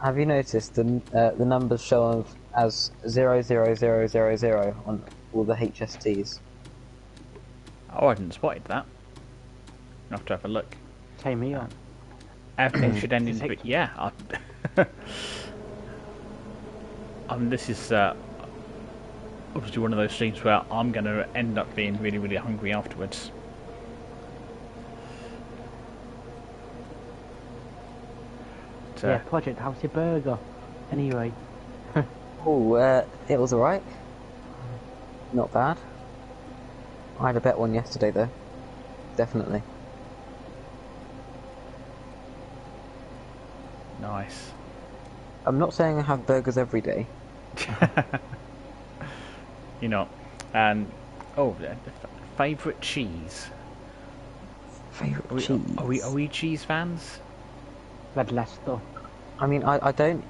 Have you noticed the numbers show as 00000 on all the HSTs? Oh, I hadn't spotted that. I'll have to have a look. Same here. Everything should end in but yeah. This is obviously one of those things where I'm going to end up being really, really hungry afterwards. Yeah, Project, how's your burger? Anyway. Oh, it was alright. Not bad. I had a better one yesterday though. Definitely. Nice. I'm not saying I have burgers every day. You're not. And favourite cheese. Favourite cheese? Are we cheese fans? Red Leicester. I mean, I don't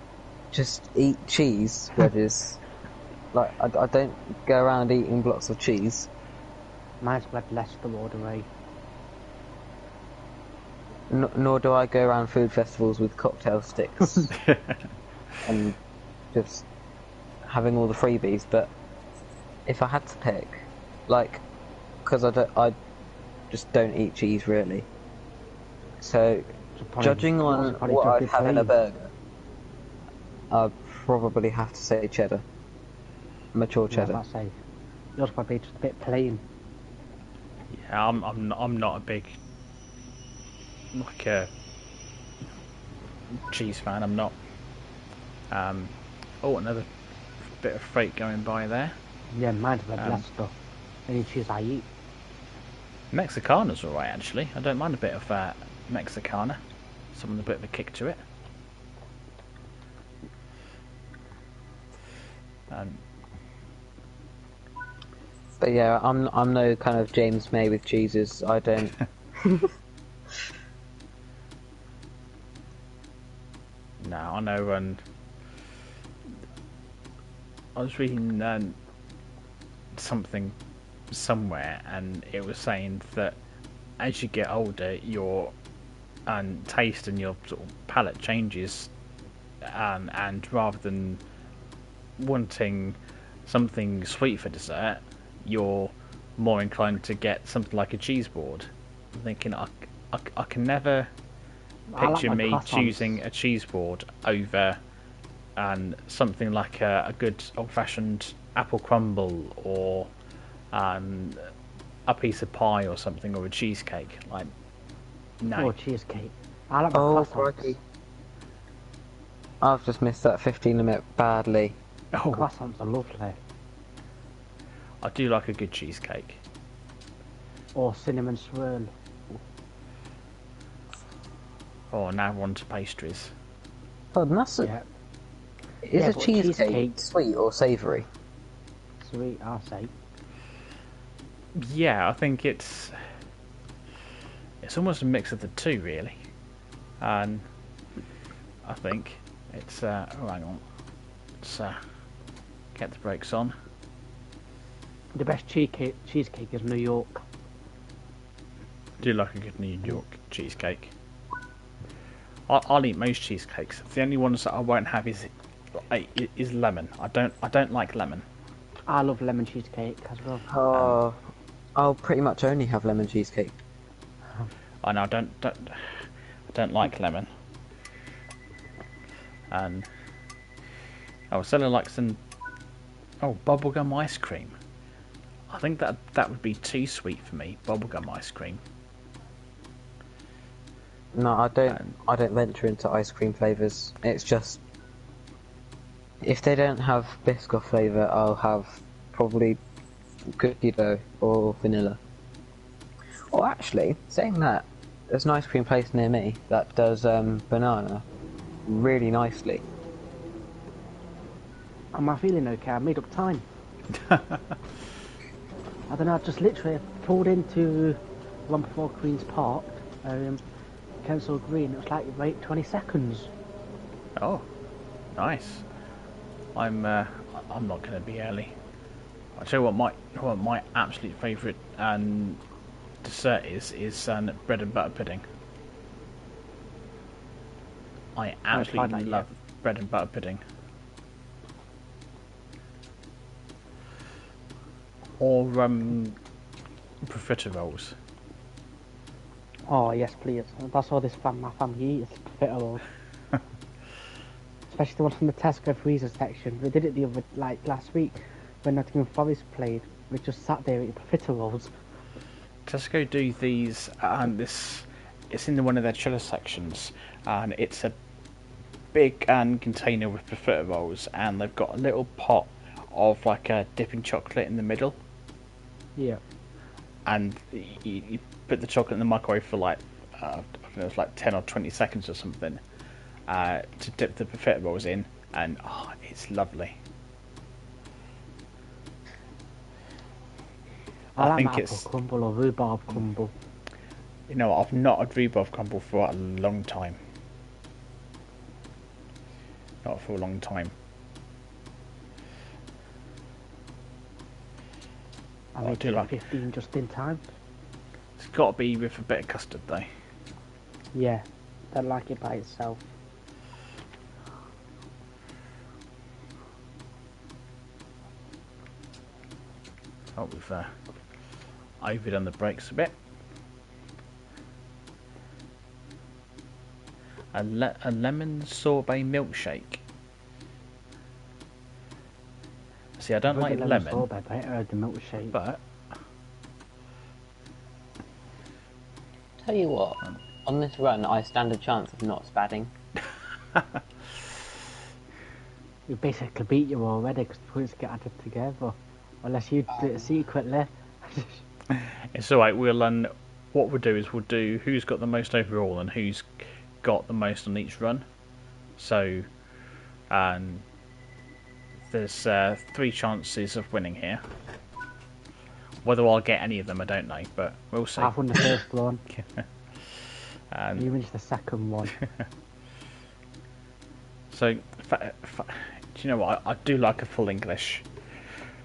just eat cheese wedges. Like, I don't go around eating blocks of cheese. Mine's Red Leicester all the way. Nor do I go around food festivals with cocktail sticks and just having all the freebies. But if I had to pick, like, because I just don't eat cheese really. So, judging on what I'd have in a burger, I'd probably have to say cheddar. Mature cheddar. Yeah, I'd say yours probably just a bit plain. Yeah, I'm not a big cheese fan. I'm not. Another bit of freight going by there. Yeah, mine's Red Leicester. Any cheese I eat. Mexicana's alright actually. I don't mind a bit of Mexicana. Something a bit of a kick to it. But yeah, I'm no kind of James May with cheeses. I don't. No, I know. I was reading something somewhere, and it was saying that as you get older, your taste and your sort of palate changes, and rather than wanting something sweet for dessert, you're more inclined to get something like a cheese board. I'm thinking I can never I like picture my me croissants. choosing a cheese board over and something like a good old-fashioned apple crumble or a piece of pie or something, or a cheesecake. Like, no. Or cheesecake. I like my Oh, croissants. crikey. I've just missed that 15 limit badly. Oh, Croissants are lovely. I do like a good cheesecake. Or cinnamon swirl. Oh, now we're on to pastries. Oh, that's Yeah. Is Yeah, a but cheesecake cheesecake- sweet or savoury? Sweet, I'll say. Yeah, I think it's almost a mix of the two, really. And I think it's oh, hang on, let's get the brakes on. The best cheesecake is New York. Do like a good New York cheesecake. I'll eat most cheesecakes. The only ones that I won't have is lemon. I don't like lemon. I love lemon cheesecake as well. Oh, I'll pretty much only have lemon cheesecake. I know I don't like lemon. And I was selling like some bubblegum ice cream. I think that would be too sweet for me. Bubblegum ice cream. No, I don't venture into ice cream flavours. It's just if they don't have Biscoff flavour, I'll have probably cookie dough or vanilla. Or actually, saying that, there's an ice cream place near me that does banana really nicely. Am I feeling okay? I made up time. I don't know, I just literally pulled into one before Queen's Park, Kensal Green. It was like, wait 20 seconds. Oh, nice. I'm not going to be early. I'll tell you what my absolute favourite dessert is bread and butter pudding. I absolutely love bread and butter pudding. Or profiteroles. Oh yes, please. That's all my family eats, profiteroles. Especially the ones from the Tesco freezer section. We did it the other last week when Nottingham Forest played. We just sat there eating profiteroles. Tesco do these, and it's in one of their chiller sections, and it's a big container with profiteroles, and they've got a little pot of like a dipping chocolate in the middle. Yeah. And you put the chocolate in the microwave for like I don't know, it's like 10 or 20 seconds or something to dip the profiteroles in, and it's lovely. I like think my apple crumble or rhubarb crumble. You know, I've not had rhubarb crumble for a long time. Not for a long time. I made do like 15 just in time. It's got to be with a bit of custard though. Yeah, don't like it by itself. Oh, we've overdone the brakes a bit. A lemon sorbet milkshake. See, I don't like lemon, sorbet, but I heard the milkshake. but Tell you what, on this run, I stand a chance of not spadding. We basically beat you already because the points get added together. Unless you do it secretly. it's alright. We'll what we'll do is we'll do who's got the most overall and who's got the most on each run. So, there's 3 chances of winning here. Whether I'll get any of them, I don't know, but we'll see. I've won the first one. And You finished the second one. so, do you know what? I do like a full English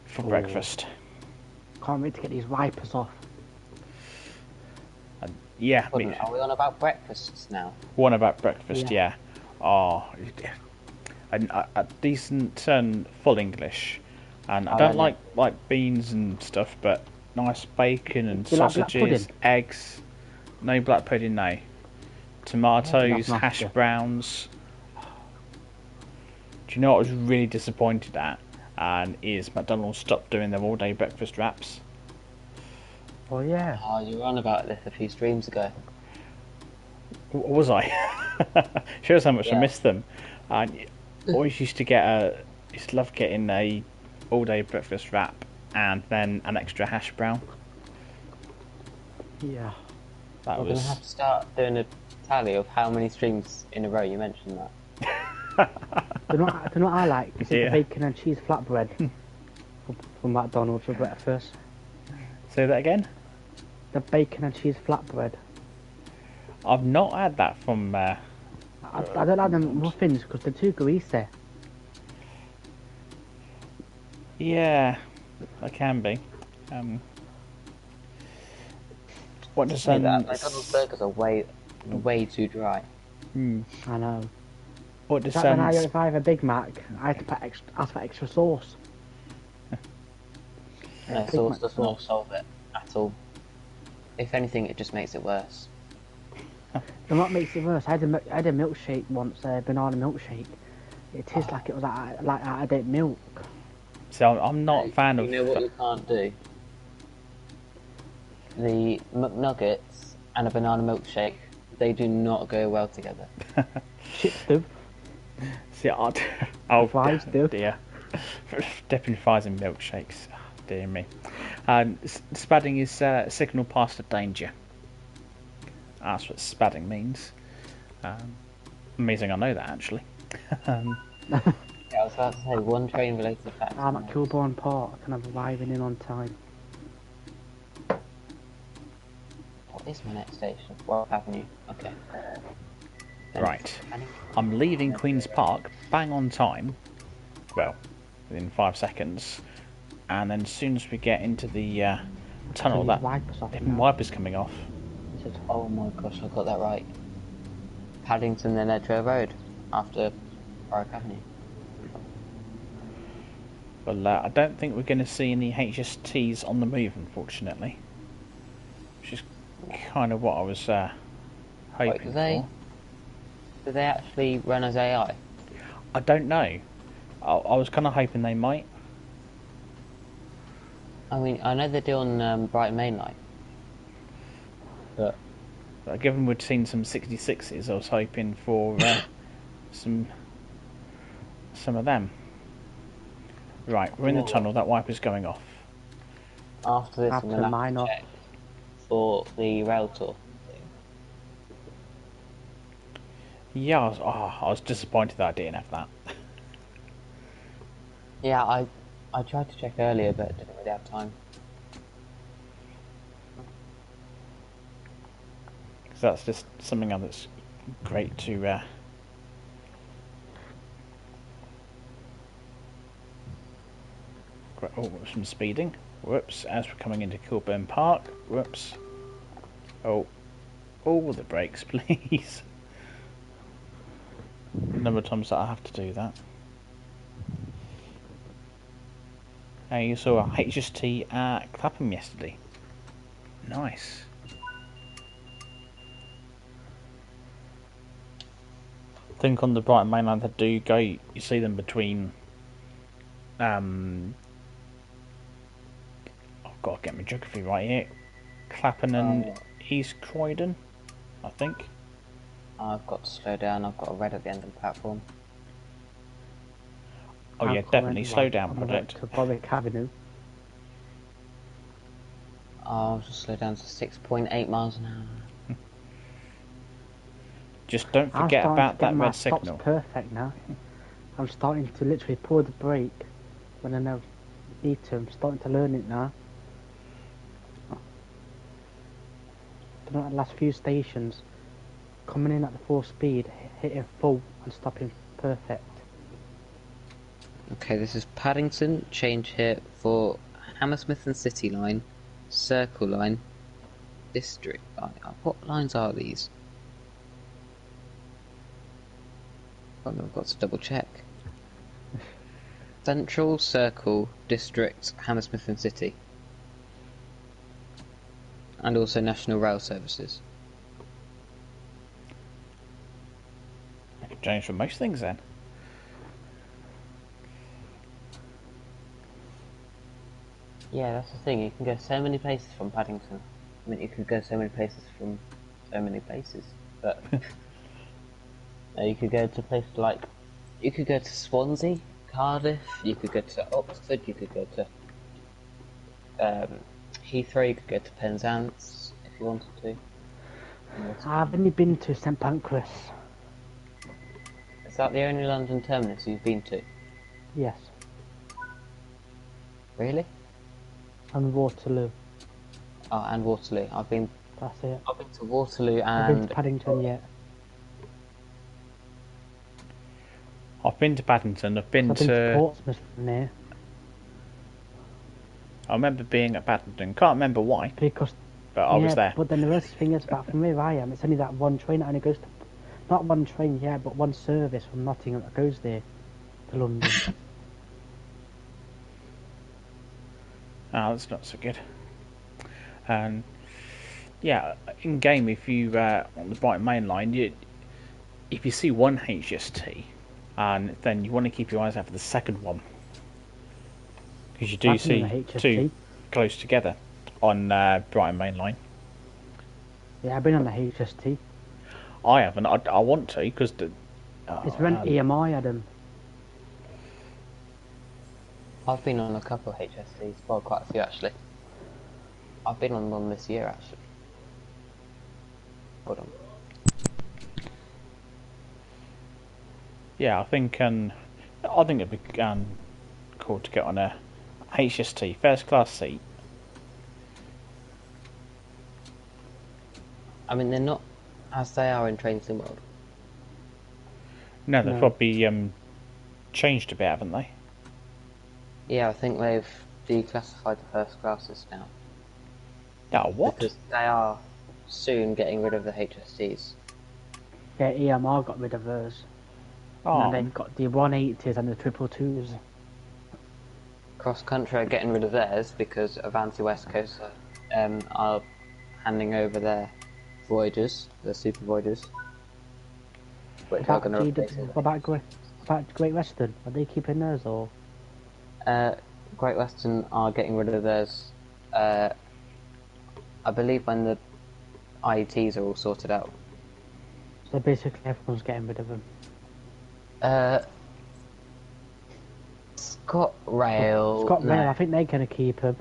for breakfast. Can't wait to get these wipers off. Yeah, Hold on, are we on about breakfasts now? one about breakfast, yeah. Yeah. A decent full English And I I don't like like beans and stuff, but nice bacon and Do you like black sausages, pudding? eggs. No black pudding, no. That's Tomatoes, hash nasty. browns. Do you know what I was really disappointed at? And is McDonald's stopped doing their all-day breakfast wraps. Oh yeah. Oh, you were on about this a few streams ago. What was I? Shows how much I Yeah. missed them. I always used to used to love getting a all-day breakfast wrap and then an extra hash brown. Yeah. That We're going to have to start doing a tally of how many streams in a row you mentioned that. Do you know what I like? Is it Yeah. the bacon and cheese flatbread from McDonald's for breakfast? Say that again. The bacon and cheese flatbread. I've not had that from. I don't like them muffins because they're too greasy. Yeah, they can be. What does Say that McDonald's burgers are way too dry. I know. What does It's like when if I have a Big Mac, I have to ask for extra sauce. No, Big sauce Mac does not solve it at all. If anything, it just makes it worse. And what makes it worse? I had a milkshake once, a banana milkshake. It tastes like it was like out of date milk. So I'm not a fan of. You know what you can't do? The McNuggets and a banana milkshake, they do not go well together. Chips do. See, oh Fries do. dear. Dipping fries in milkshakes. Oh, dear me. Spadding is signal past a danger. That's what spadding means. Amazing, I know that actually. Yeah, I was about to say one train related fact. I'm at Kilburn Park and I'm arriving in on time. What is my next station? Warwick Avenue. Okay. Right. I'm leaving Queen's Park bang on time. Well, within 5 seconds. And then as soon as we get into the tunnel, that wiper's coming off. It says, oh my gosh, I got that right. Paddington then Edgware Road after Warwick Avenue. Well, I don't think we're going to see any HSTs on the move, unfortunately. Which is kind of what I was hoping for. Do they actually run as AI? I don't know. I was kind of hoping they might. I mean, I know they do on Brighton Main Line. But Given we'd seen some 66s, I was hoping for some of them. Right, we're in the tunnel. That wiper's going off. after this, I'm going to mine have off. to check for the rail tour. Yeah, I was disappointed that I didn't have that. Yeah, I tried to check earlier, but didn't really have time. Because that's just something that's great to. Oh, some speeding. Whoops, as we're coming into Kilburn Park. Whoops. Oh, the brakes, please. Number of times that I have to do that. You saw a HST at Clapham yesterday. Nice. I think on the Brighton Main Line they do go, you see them between I've got to get my geography right here. Clapham and East Croydon, I think. I've got to slow down, I've got a red at the end of the platform. Oh yeah, definitely slow down, Project. To Warwick Avenue. I'll just slow down to 6.8 miles an hour. Just don't forget about that red signal. Stops perfect now. I'm starting to literally pull the brake when I know need to. I'm starting to learn it now. But not the last few stations, coming in at the full speed, hitting full and stopping perfect. Okay, this is Paddington Change here for Hammersmith and City Line, Circle Line, District Line. What lines are these? I've got to double check. Central, Circle, District, Hammersmith and City. And also National Rail Services. I could change for most things then. Yeah, that's the thing. You can go so many places from Paddington. I mean, you could go so many places from so many places, but you could go to places like you could go to Swansea, Cardiff. You could go to Oxford. You could go to Heathrow. You could go to Penzance if you wanted to. I've only been to St Pancras. Is that the only London terminus you've been to? Yes. Really? And Waterloo. Oh, and Waterloo. That's it. I've been to Waterloo I've been and to Paddington yet. I've been to Paddington. I've been I've been to to. Portsmouth from there. I remember being at Paddington. Can't remember why, Because but I was there. But then the worst thing is about from where I am, it's only that one train that only goes to, not one train, yeah, but one service from Nottingham that goes there to London. Oh, that's not so good. And yeah, in game, if you on the Brighton Main Line, if you see one HST, and then you want to keep your eyes out for the second one, because you do I've been on see the HST. two close together on Brighton Main Line. Yeah, I've been on the HST. I haven't. I want to because It's rent EMI, Adam. I've been on a couple of HSCs, well, quite a few actually. I've been on one this year actually. Hold on. yeah, I think it'd be cool to get on a HST first class seat. I mean, they're not as they are in Train Sim World. No, they've No. probably changed a bit, haven't they? Yeah, I think they've declassified the first classes now. Oh, what? Because they are soon getting rid of the HSCs. Yeah, EMR got rid of theirs. Oh, And then they've got the 180s and the 222s. Cross Country are getting rid of theirs because Avanti West Coast are handing over their Voyagers, their Super Voyagers, which are going to replace all the What about Great Western? Are they keeping theirs or? Great Western are getting rid of theirs. I believe when the IETs are all sorted out. So basically everyone's getting rid of them. ScotRail. ScotRail, I think they're going to keep them.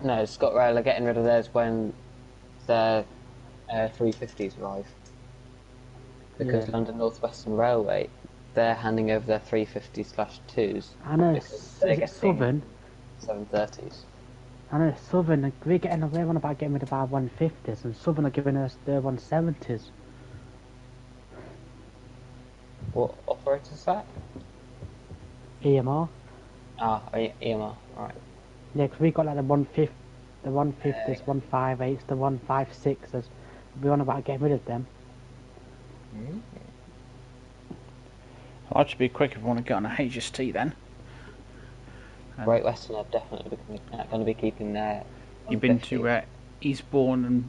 No, ScotRail are getting rid of theirs when their 350s arrive. Because Yeah. London North Western Railway, they're handing over their 350/2s. I know, because they're getting Southern. 730s. I know Southern, they're on about getting rid of our 150s, and Southern are giving us their 170s. What operator is that? EMR. Ah, EMR, right. Yeah, because we got like the 150s, 158s, the 156s. We're on about getting rid of them. I'd should be quick if I want to get on a HST then. Great Western are definitely going to be keeping their. You've been 150s. to Eastbourne and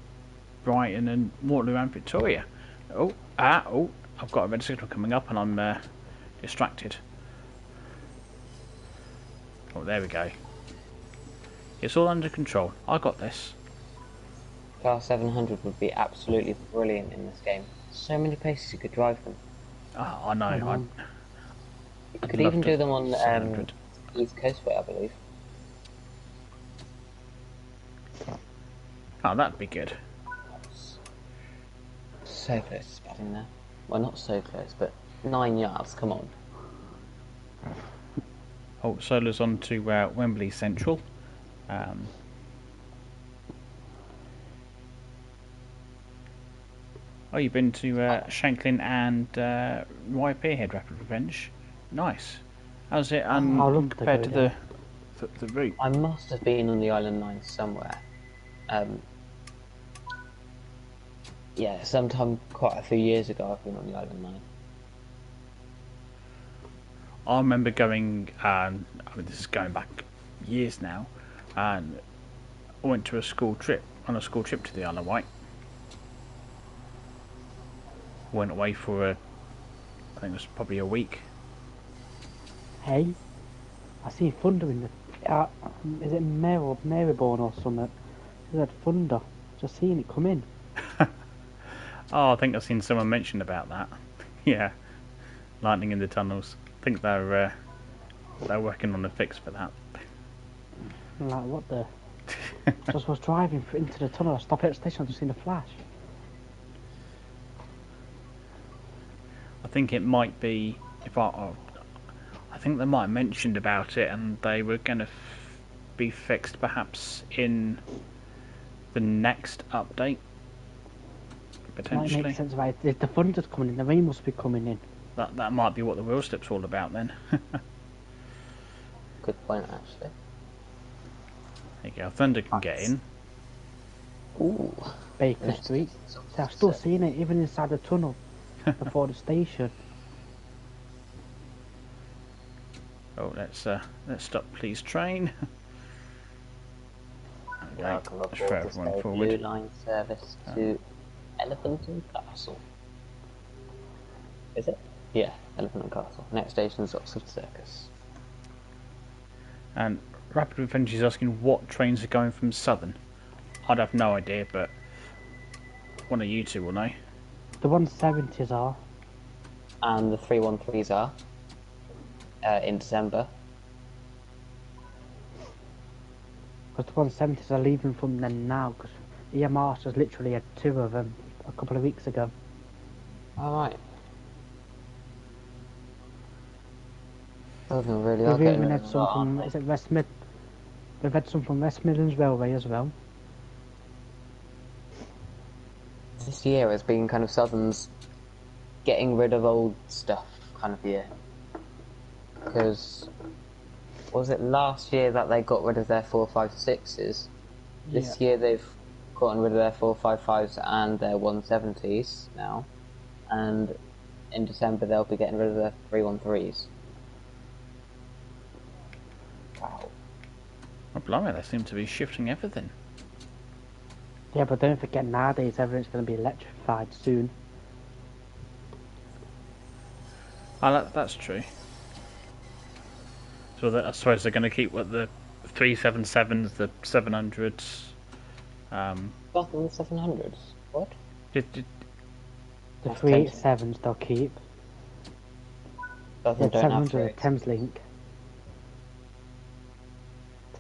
Brighton and Waterloo and Victoria. I've got a red signal coming up and I'm distracted. Oh, there we go. It's all under control. I got this. Class 700 would be absolutely brilliant in this game. So many places you could drive them. Oh, I know. You I'd could love even to do them on 700. East Coastway, I believe. Oh, that'd be good. So close to spotting there. Well, not so close, but 9 yards, come on. Oh, Solar's on to Wembley Central. Oh, you've been to Shanklin and Rye Pierhead Rapid Revenge. Nice. How's it I'd love to compared go to there. the route? I must have been on the Island Line somewhere. Yeah, sometime quite a few years ago I've been on the Island Line. I remember going, I mean, this is going back years now, and I went to a school trip, to the Isle of Wight. Went away for I think it was probably a week. Hey, I seen thunder in the. Is it Marylebone or something? Is that thunder? Just seeing it come in. Oh, I think I've seen someone mention about that. Yeah, lightning in the tunnels. I think they're working on a fix for that. I'm like, what the? Just was driving into the tunnel. I stopped at the station. I just seen a flash. I think it might be I think they might have mentioned about it, and they were going to be fixed perhaps in the next update, potentially. That makes sense, right? If the thunder's coming in, the rain must be coming in. That might be what the wheel slip's all about then. Good point, actually. There you go. Thunder can get in. Ooh. Baker Street. So I've still seen it, even inside the tunnel, before the station. Oh, let's stop, please, train. Okay, Welcome let's aboard throw the everyone Bakerloo forward. Line service to Elephant and Castle. Is it? Yeah, Elephant and Castle. Next station is Oxford Circus. And Rapid Adventure is asking what trains are going from Southern. I'd have no idea, but one of you two will know. The 170s are. And the 313s are in December. Because the 170s are leaving from them now, because EMR has literally had 2 of them a couple of weeks ago. Alright. Southern really are We've getting even rid had of some that, from, aren't is it West Mid? We've had some from West Midlands Railway as well. they? This year has been kind of Southern's getting rid of old stuff kind of year. Because was it last year that they got rid of their 456s? This year they've gotten rid of their 455s and their 170s now, and in December they'll be getting rid of their 313s. Wow. Oh, blimey, they seem to be shifting everything. Yeah, but don't forget nowadays everything's going to be electrified soon. Oh, that's true. So I suppose they're going to keep what the 377s, the 700s. Nothing with 700s. What? The That's 387s they'll keep. Southern The don't have 700 Thameslink.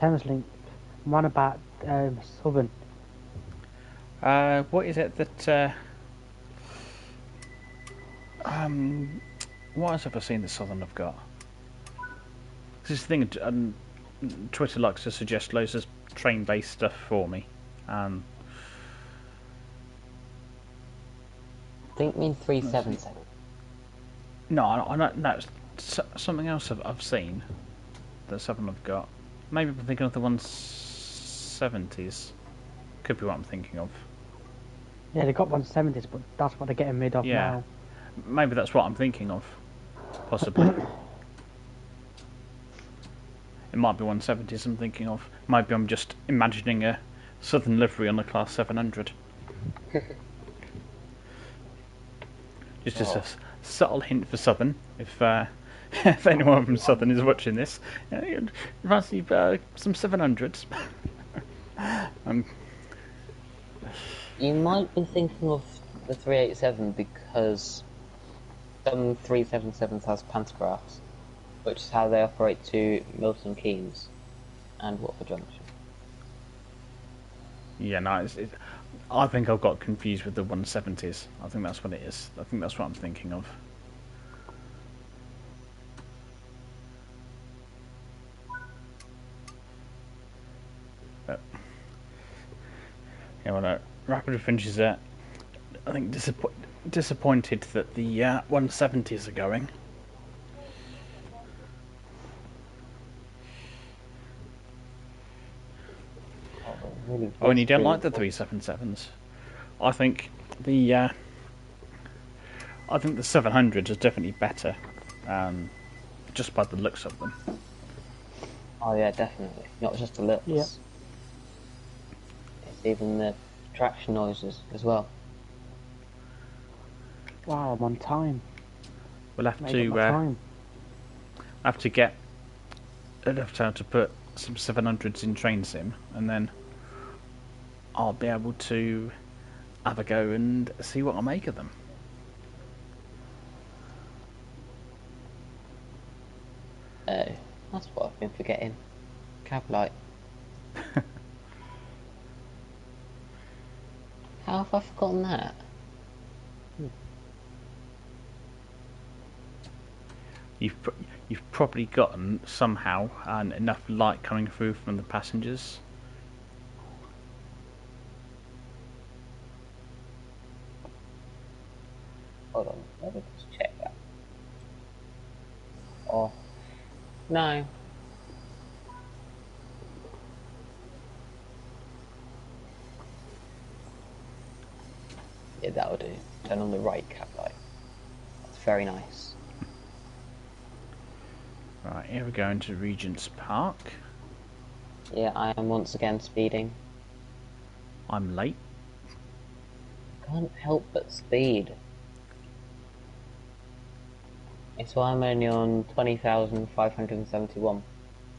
Thameslink. One about Southern. What is it that? What else have I seen that Southern have got? This thing, Twitter likes to suggest loads of train-based stuff for me. I think you mean 377. No, I know. No, it's something else I've seen that Southern have got. Maybe I'm thinking of the 170s. Could be what I'm thinking of. Yeah, they got 170s, but that's what they're getting rid of Yeah. now. Maybe that's what I'm thinking of. Possibly. It might be 170s I'm thinking of. Maybe I'm just imagining a Southern livery on a Class 700. Just as a subtle hint for Southern, if if anyone from Southern is watching this, fancy some 700s. You might be thinking of the 387 because some 377s has pantographs, which is how they operate to Milton Keynes and Watford Junction. Yeah, no, I think I've got confused with the 170s. I think that's what it is. I think that's what I'm thinking of. But, yeah, well, Rapid finishes I think disappointed that the 170s are going. Really Oh, and you don't really like the 377s? I think the 700s is definitely better just by the looks of them. Oh yeah, definitely. Not just the looks. Yeah. It's even the traction noises as well. Wow, I'm on time. We'll have Made to up my time. get enough time to put some 700s in Train Sim, and then I'll be able to have a go and see what I make of them. Oh, that's what I've been forgetting. Cab light. How have I forgotten that? You've probably gotten somehow enough light coming through from the passengers. Hold on, let me just check that. Oh, no. Yeah, that'll do. Turn on the right cab light. That's very nice. Right, here we go into Regents Park. Yeah, I am once again speeding. I'm late. Can't help but speed. It's why I'm only on 20,571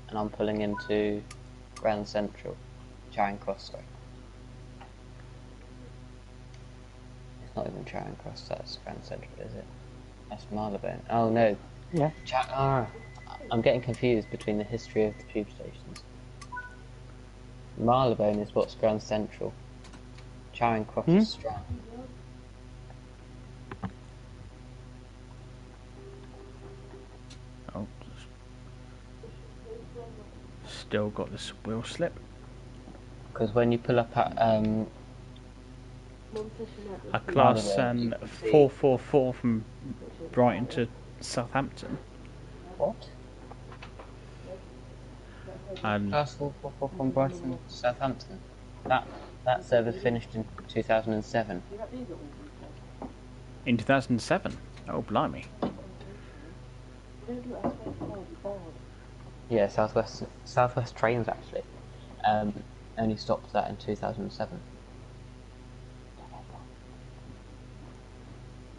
and I'm pulling into Grand Central. Charing Cross, sorry. It's not even Charing Cross, that's Grand Central, is it? That's Marylebone. Oh no. Yeah. I'm getting confused between the history of the tube stations. Marylebone is what's Grand Central. Charing Cross is Strand. Oh, still got this wheel slip. Because when you pull up at A class Marylebone, you can see- 444 from Brighton to Southampton. What? And Class 444 from Brighton to Southampton. That service finished in 2007. in 2007. Oh, blimey. Yeah, Southwest Trains actually only stopped that in 2007.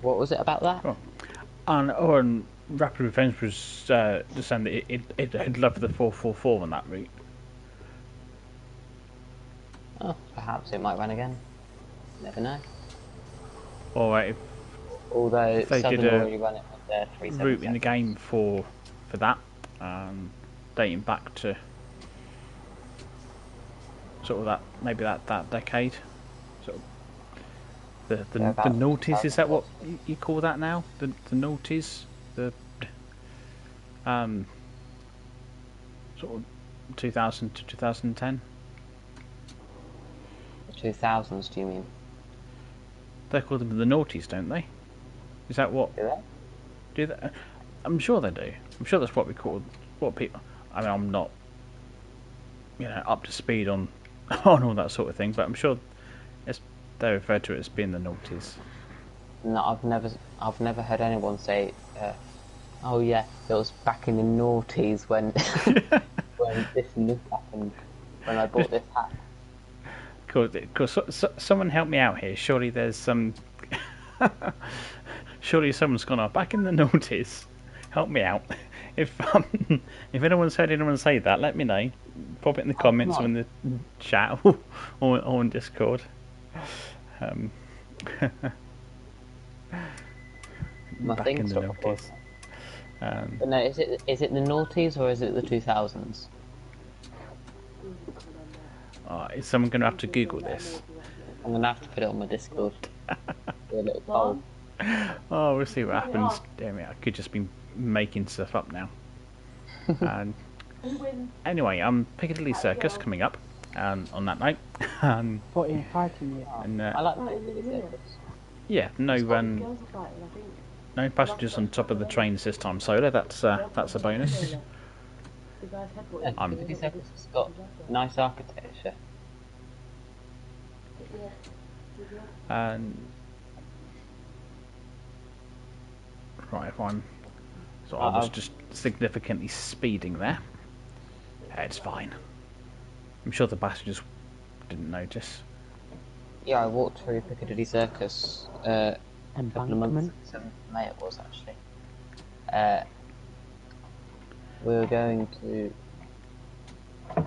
What was it about that? Oh. And Rapid Revenge was just saying that it'd love the 444 on that route. Oh, perhaps it might run again. Never know. Or if Although they Southern did a already run it with their route in the 377. game for that, dating back to sort of that decade. Sort of the about noughties, is that 2000 what you call that now? The noughties, the sort of 2000 to 2010. The 2000s, do you mean? They call them the noughties, don't they? Is that what? Do they? Do they? I'm sure they do. I'm sure that's what we call what people. I mean, I'm not, up to speed on on all that sort of thing, but I'm sure they refer to it as being the noughties. No, I've never heard anyone say, "Oh yeah, it was back in the noughties when when this and this happened, when I bought this hat." Because someone help me out here. Surely there's some. Surely someone's gone off back in the noughties. Help me out. If anyone's heard anyone say that, let me know. Pop it in the comments or in the chat or on Discord. My Back in thing's the not recording. noughties. But no, is it the noughties or is it the 2000s? Is someone going to have to Google this? I'm gonna have to put it on my Discord. Do a little poll. Oh, we'll see what happens. Damn it, I could just be making stuff up now. Anyway, Piccadilly Circus coming up on that night. What inviting you? And, I like Piccadilly Circus. yeah, no passengers on top of the trains this time solo. That's a bonus. Yeah, Piccadilly Circus has got nice architecture. And right, if I'm So I was I've- just significantly speeding there. It's fine. I'm sure the passengers didn't notice. Yeah, I walked through Piccadilly Circus a couple of months. Embankment. 7th of May it was actually. We were going to. I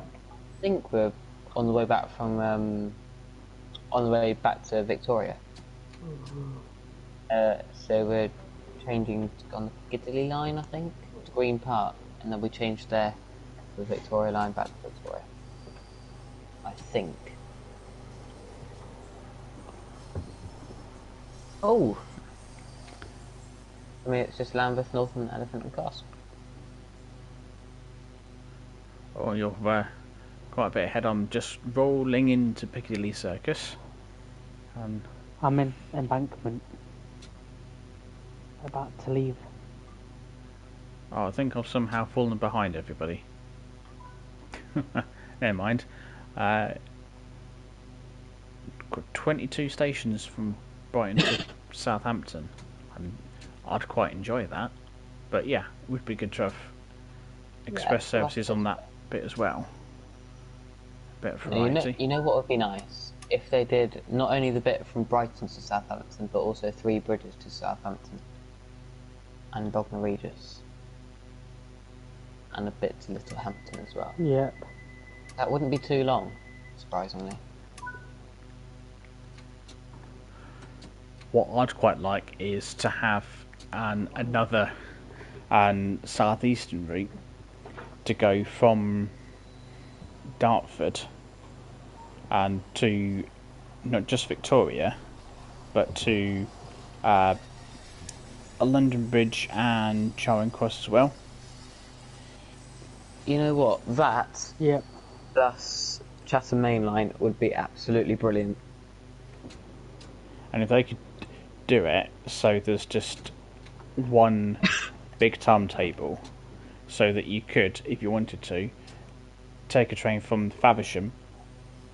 think we're on the way back from. On the way back to Victoria. So we're changing on the Piccadilly line, I think, to Green Park, and then we changed there to the Victoria line back to Victoria. I think. Oh! I mean, it's just Lambeth, Northern, Elephant and Castle. Oh, you're quite a bit ahead. I'm just rolling into Piccadilly Circus. And I'm in Embankment. About to leave. I think I've somehow fallen behind everybody. Never mind. Got 22 stations from Brighton to Southampton. I'd quite enjoy that. But yeah, it would be good to have express services on that bit as well. Bit of variety. You know what would be nice? If they did not only the bit from Brighton to Southampton, but also 3 bridges to Southampton. And Bognor Regis. And a bit to Littlehampton as well. Yep. That wouldn't be too long, surprisingly. What I'd quite like is to have another southeastern route to go from Dartford and to not just Victoria, but to a London Bridge and Charing Cross as well. You know what? That Yep. plus Chatham Main Line would be absolutely brilliant. And if they could do it so there's just one big timetable, so that you could, if you wanted to, take a train from Faversham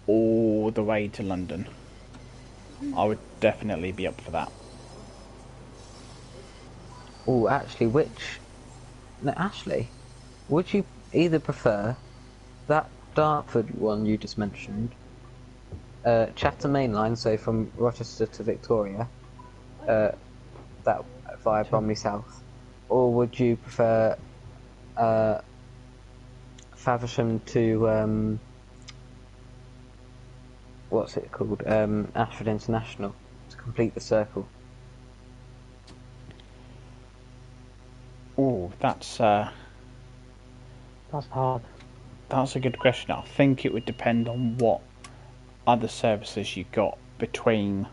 all the way to London, I would definitely be up for that. Oh, actually, would you either prefer that Dartford one you just mentioned, Chatham Main Line, so from Rochester to Victoria, that via Bromley South, or would you prefer Faversham to what's it called, Ashford International, to complete the circle? Oh, that's That's hard. a good question. I think it would depend on what other services you got between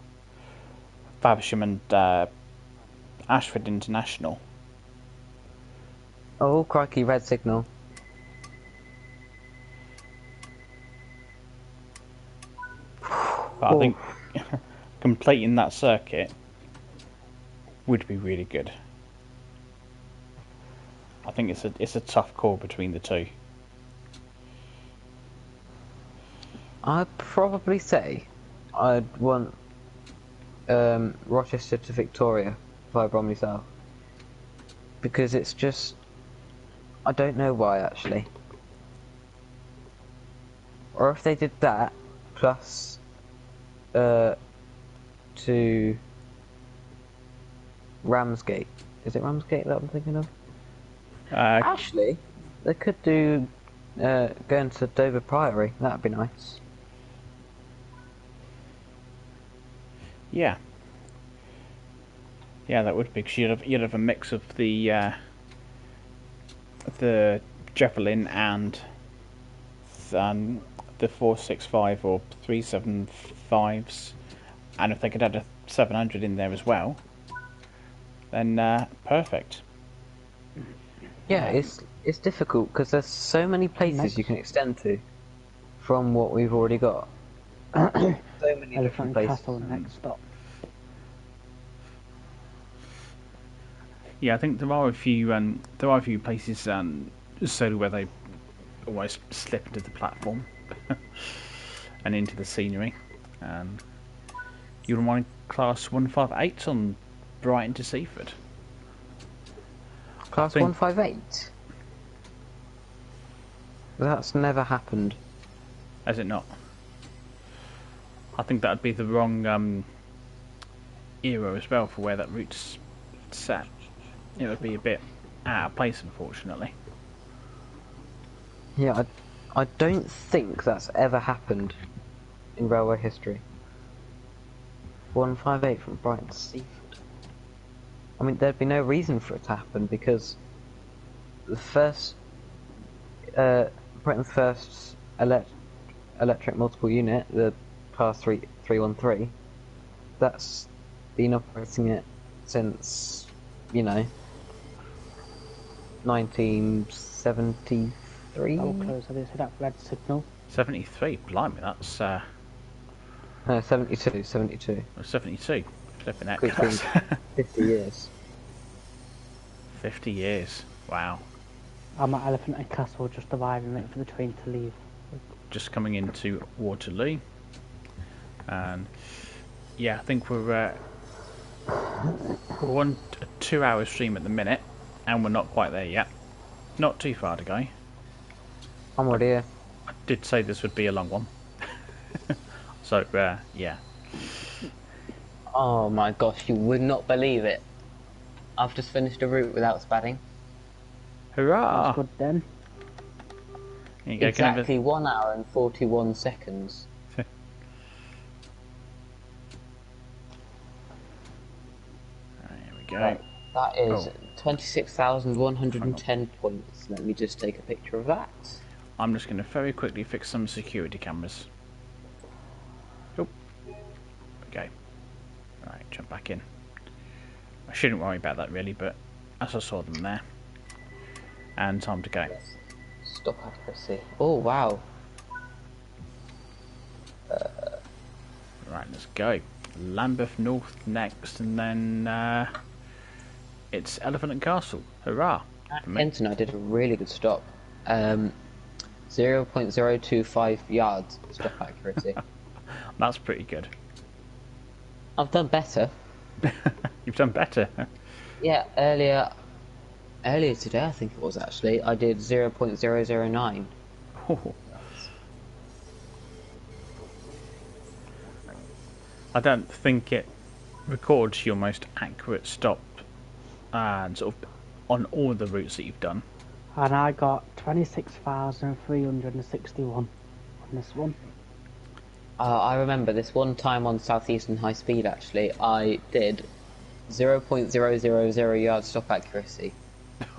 Faversham and Ashford International. Oh, crikey, red signal. But I think completing that circuit would be really good. I think it's a tough call between the two. I'd probably say I'd want Rochester to Victoria via Bromley South, because it's just, I don't know why actually. Or if they did that plus to Ramsgate. Is it Ramsgate that I'm thinking of? Actually, they could do going to Dover Priory. That'd be nice. Yeah, that would be, because you'd have a mix of the Javelin and the 465 or 375s, and if they could add a 700 in there as well, then perfect. Yeah, it's difficult because there's so many places you can extend to from what we've already got. So many different Elephant places. Castle next stop. Yeah, I think there are a few places so where they always slip into the platform and into the scenery. You want class 158 on Brighton to Seaford? Class think- 158? That's never happened. Has it not? I think that'd be the wrong era as well for where that route's set. It would be a bit out of place, unfortunately. Yeah, I don't think that's ever happened in railway history. 158 from Brighton to Seaford. I mean, there'd be no reason for it to happen because the first, Britain's first electric multiple unit, the Class 313, that's been operating it since, 1973? Oh, close. I didn't see that red signal. 73, blimey, that's No, 72. 72. 72. Flipping heck. It's been 50 years. 50 years. Wow. I'm at Elephant and Castle, just arriving, waiting for the train to leave. Just coming into Waterloo. And yeah, I think we're on a 2-hour stream at the minute, and we're not quite there yet. Not too far to go. I'm already here. I did say this would be a long one. So, yeah. Oh my gosh, you would not believe it. I've just finished a route without spadding. Hurrah! That's good then. There you go, Exactly 1 hour and 41 seconds. There we go. Right, that is Oh. 26,110 points. Let me just take a picture of that. I'm just going to very quickly fix some security cameras. Oh. Okay. Alright, jump back in. I shouldn't worry about that really, but as I saw them there. And time to go. Stop accuracy. Oh wow. Right, let's go. Lambeth North next, and then it's Elephant and Castle. Hurrah! At For me. Kenton, I did a really good stop. 0.025 yards stop accuracy. That's pretty good. I've done better. You've done better. Yeah, earlier today, I think it was actually, I did 0.009. Oh. I don't think it records your most accurate stop and sort of on all the routes that you've done. And I got 26,361 on this one. I remember this one time on Southeastern High Speed actually, I did 0.000 yard stop accuracy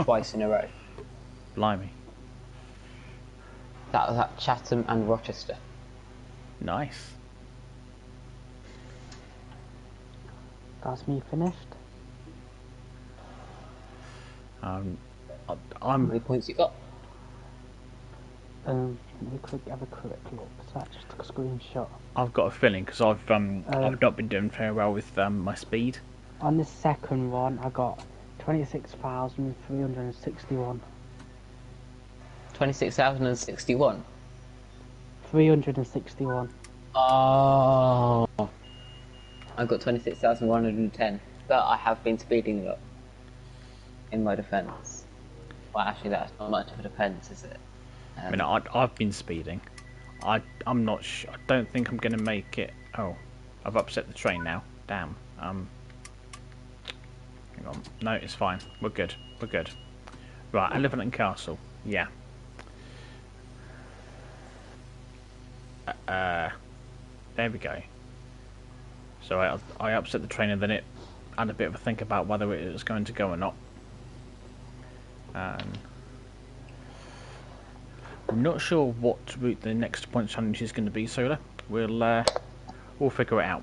twice in a row. Blimey. That was at Chatham and Rochester. Nice. That's me finished. How I'm many points you got? Let me have a quick look. So I just took a screenshot. I've got a feeling because I've not been doing very well with my speed. On the second one, I got 26,361. 26,061. 361. Oh, I've got 26,110, but I have been speeding a lot. In my defence. Well, actually, that's not much of a defence, is it? I mean, I've been speeding. I'm not sure. I don't think I'm going to make it. Oh, I've upset the train now. Damn. Hang on. No, it's fine. We're good. We're good. Right, Elephant and Castle. Yeah. There we go. So I upset the train and then it had a bit of a think about whether it was going to go or not. I'm not sure what route the next point challenge is going to be, Solar. We'll figure it out.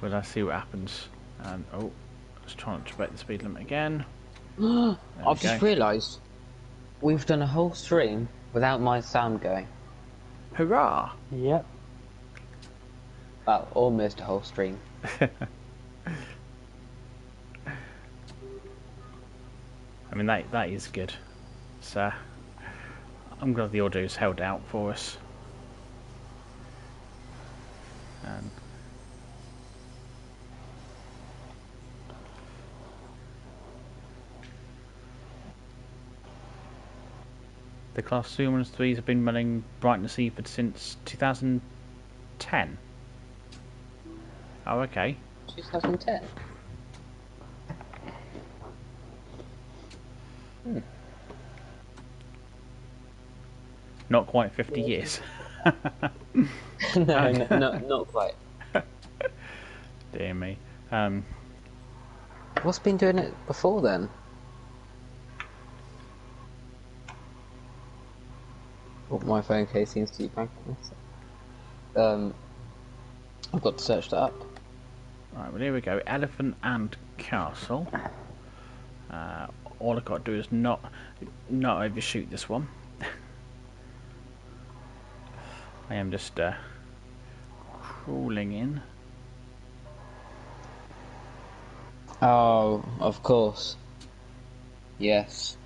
We'll see what happens. And let's try not to break the speed limit again. I've just realised we've done a whole stream without my sound going. Hurrah! Yep. Well, almost a whole stream. I mean that is good. So I'm glad the audio's held out for us. The Class 2 and 3s have been running Brighton to Seaford since 2010. Oh, okay. 2010. Not quite 50 years. No, not quite. Dear me. What's been doing it before then? Oh, my phone case seems to be blanking. I've got to search that up. Right, well here we go. Elephant and Castle. All I've got to do is not overshoot this one. I am just crawling in. Oh, of course. Yes.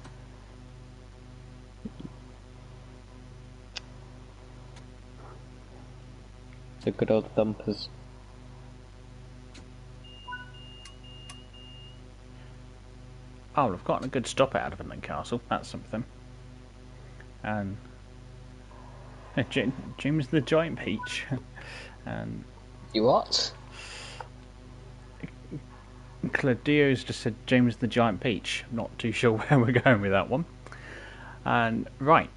The good old thumpers. Oh, I've gotten a good stop at Elephant and Castle. That's something. And James the Giant Peach. And You what? Claudio's just said James the Giant Peach. Not too sure where we're going with that one. And right,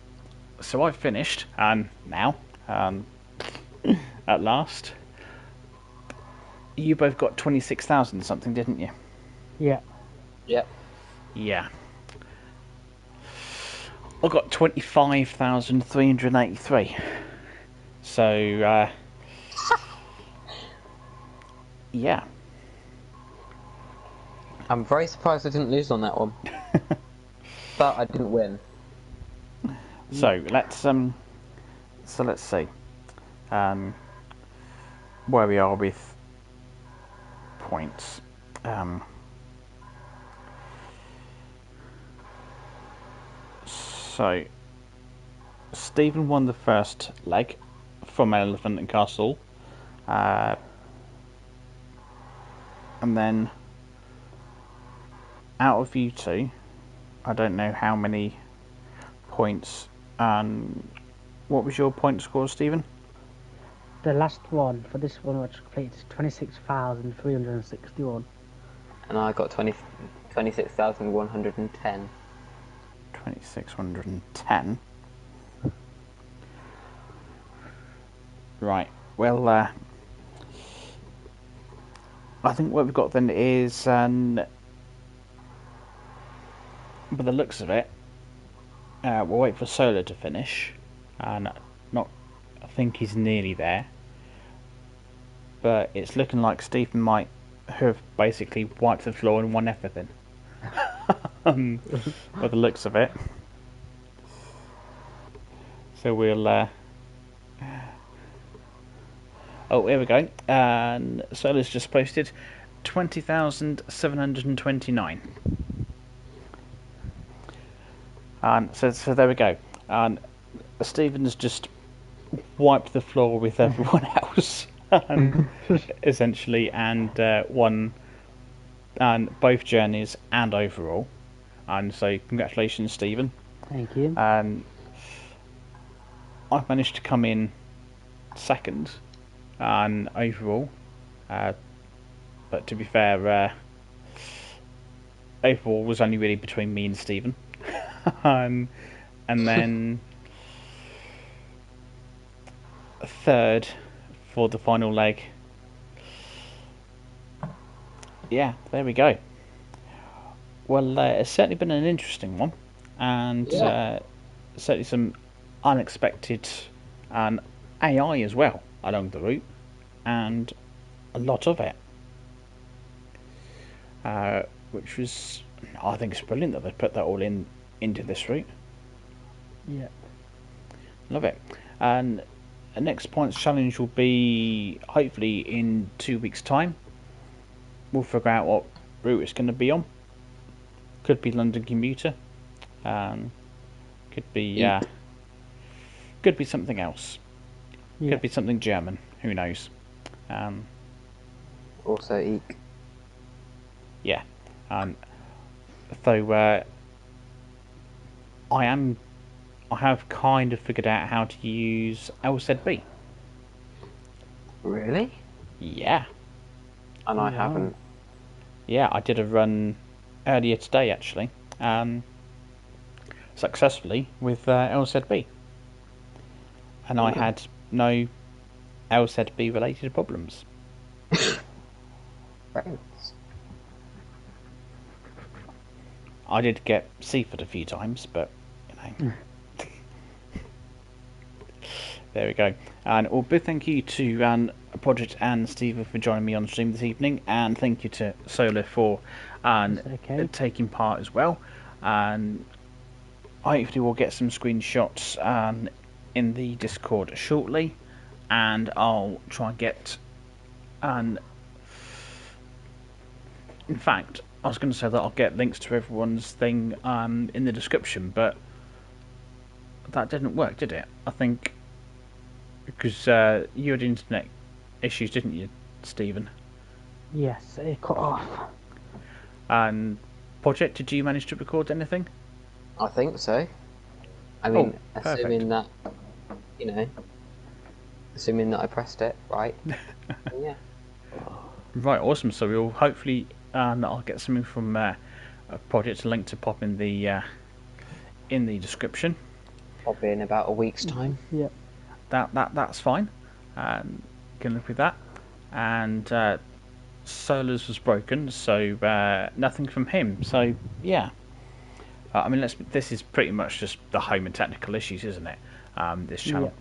so I've finished, and now, at last, you both got 26,000 something, didn't you? Yeah. Yep. Yeah. I got 25,383. So, yeah. I'm very surprised I didn't lose on that one. But I didn't win. So let's see where we are with points. So Stephen won the first leg from Elephant and Castle, and then out of you two, I don't know how many points. What was your point score, Stephen? The last one for this one, which completed, is 26,361. And I got 26,110. 2610. Right. Well, I think what we've got then is, by the looks of it, we'll wait for Solar to finish, and I think he's nearly there. But it's looking like Stephen might have basically wiped the floor and won everything. By the looks of it. So we'll. Oh, here we go. And Solar's just posted 20,729. So there we go. And Stephen's just wiped the floor with everyone else, essentially, and won both journeys and overall. And so, congratulations, Stephen. Thank you. And I've managed to come in second, and overall. But to be fair, overall was only really between me and Stephen. And then third for the final leg. Yeah, there we go. Well, it's certainly been an interesting one, and certainly some unexpected and AI as well along the route, and a lot of it, which was, I think it's brilliant that they put that all into this route. Yeah. Love it. And the next points challenge will be hopefully in 2 weeks' time. We'll figure out what route it's going to be on. Could be London commuter. Could be something else. Yeah. Could be something German. Who knows? Also Eek. Yeah. Though I am I have kind of figured out how to use LZB. Really? Yeah. And I Wow. haven't. Yeah, I did a run earlier today actually, successfully with LZB, and I had no LZB related problems. Thanks. I did get Seaford a few times, but you know. There we go. And well, big thank you to Project and Stephen for joining me on stream this evening, and thank you to Solar for Okay. taking part as well. And hopefully we'll get some screenshots in the Discord shortly, and I'll try and get. And in fact, I was going to say that I'll get links to everyone's thing in the description, but that didn't work, did it? I think because you had internet issues, didn't you, Stephen? Yes, it cut off. And Project, did you manage to record anything? I think so. I mean, perfect. assuming that, you know, assuming that I pressed it right. Yeah. Right, awesome. So we'll hopefully I'll get something from Project, a link to pop in the description. Probably in about a week's time. Yep. That's fine. Can live with that. And Solar's was broken, so nothing from him. So yeah. I mean, this is pretty much just the home and technical issues, isn't it? This channel.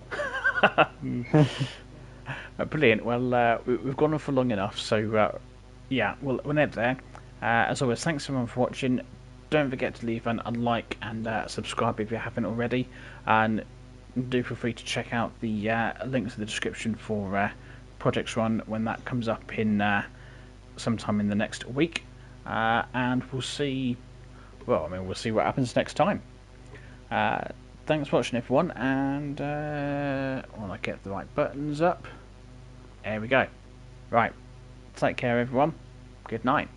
Brilliant. Well, we've gone on for long enough, so yeah, we'll end there. As always, thanks everyone for watching. Don't forget to leave a like and subscribe if you haven't already, and do feel free to check out the links in the description for Project's Run when that comes up in sometime in the next week, and we'll see. Well, I mean, we'll see what happens next time. Thanks for watching, everyone, and when I get the right buttons up, there we go. Right, take care, everyone. Good night.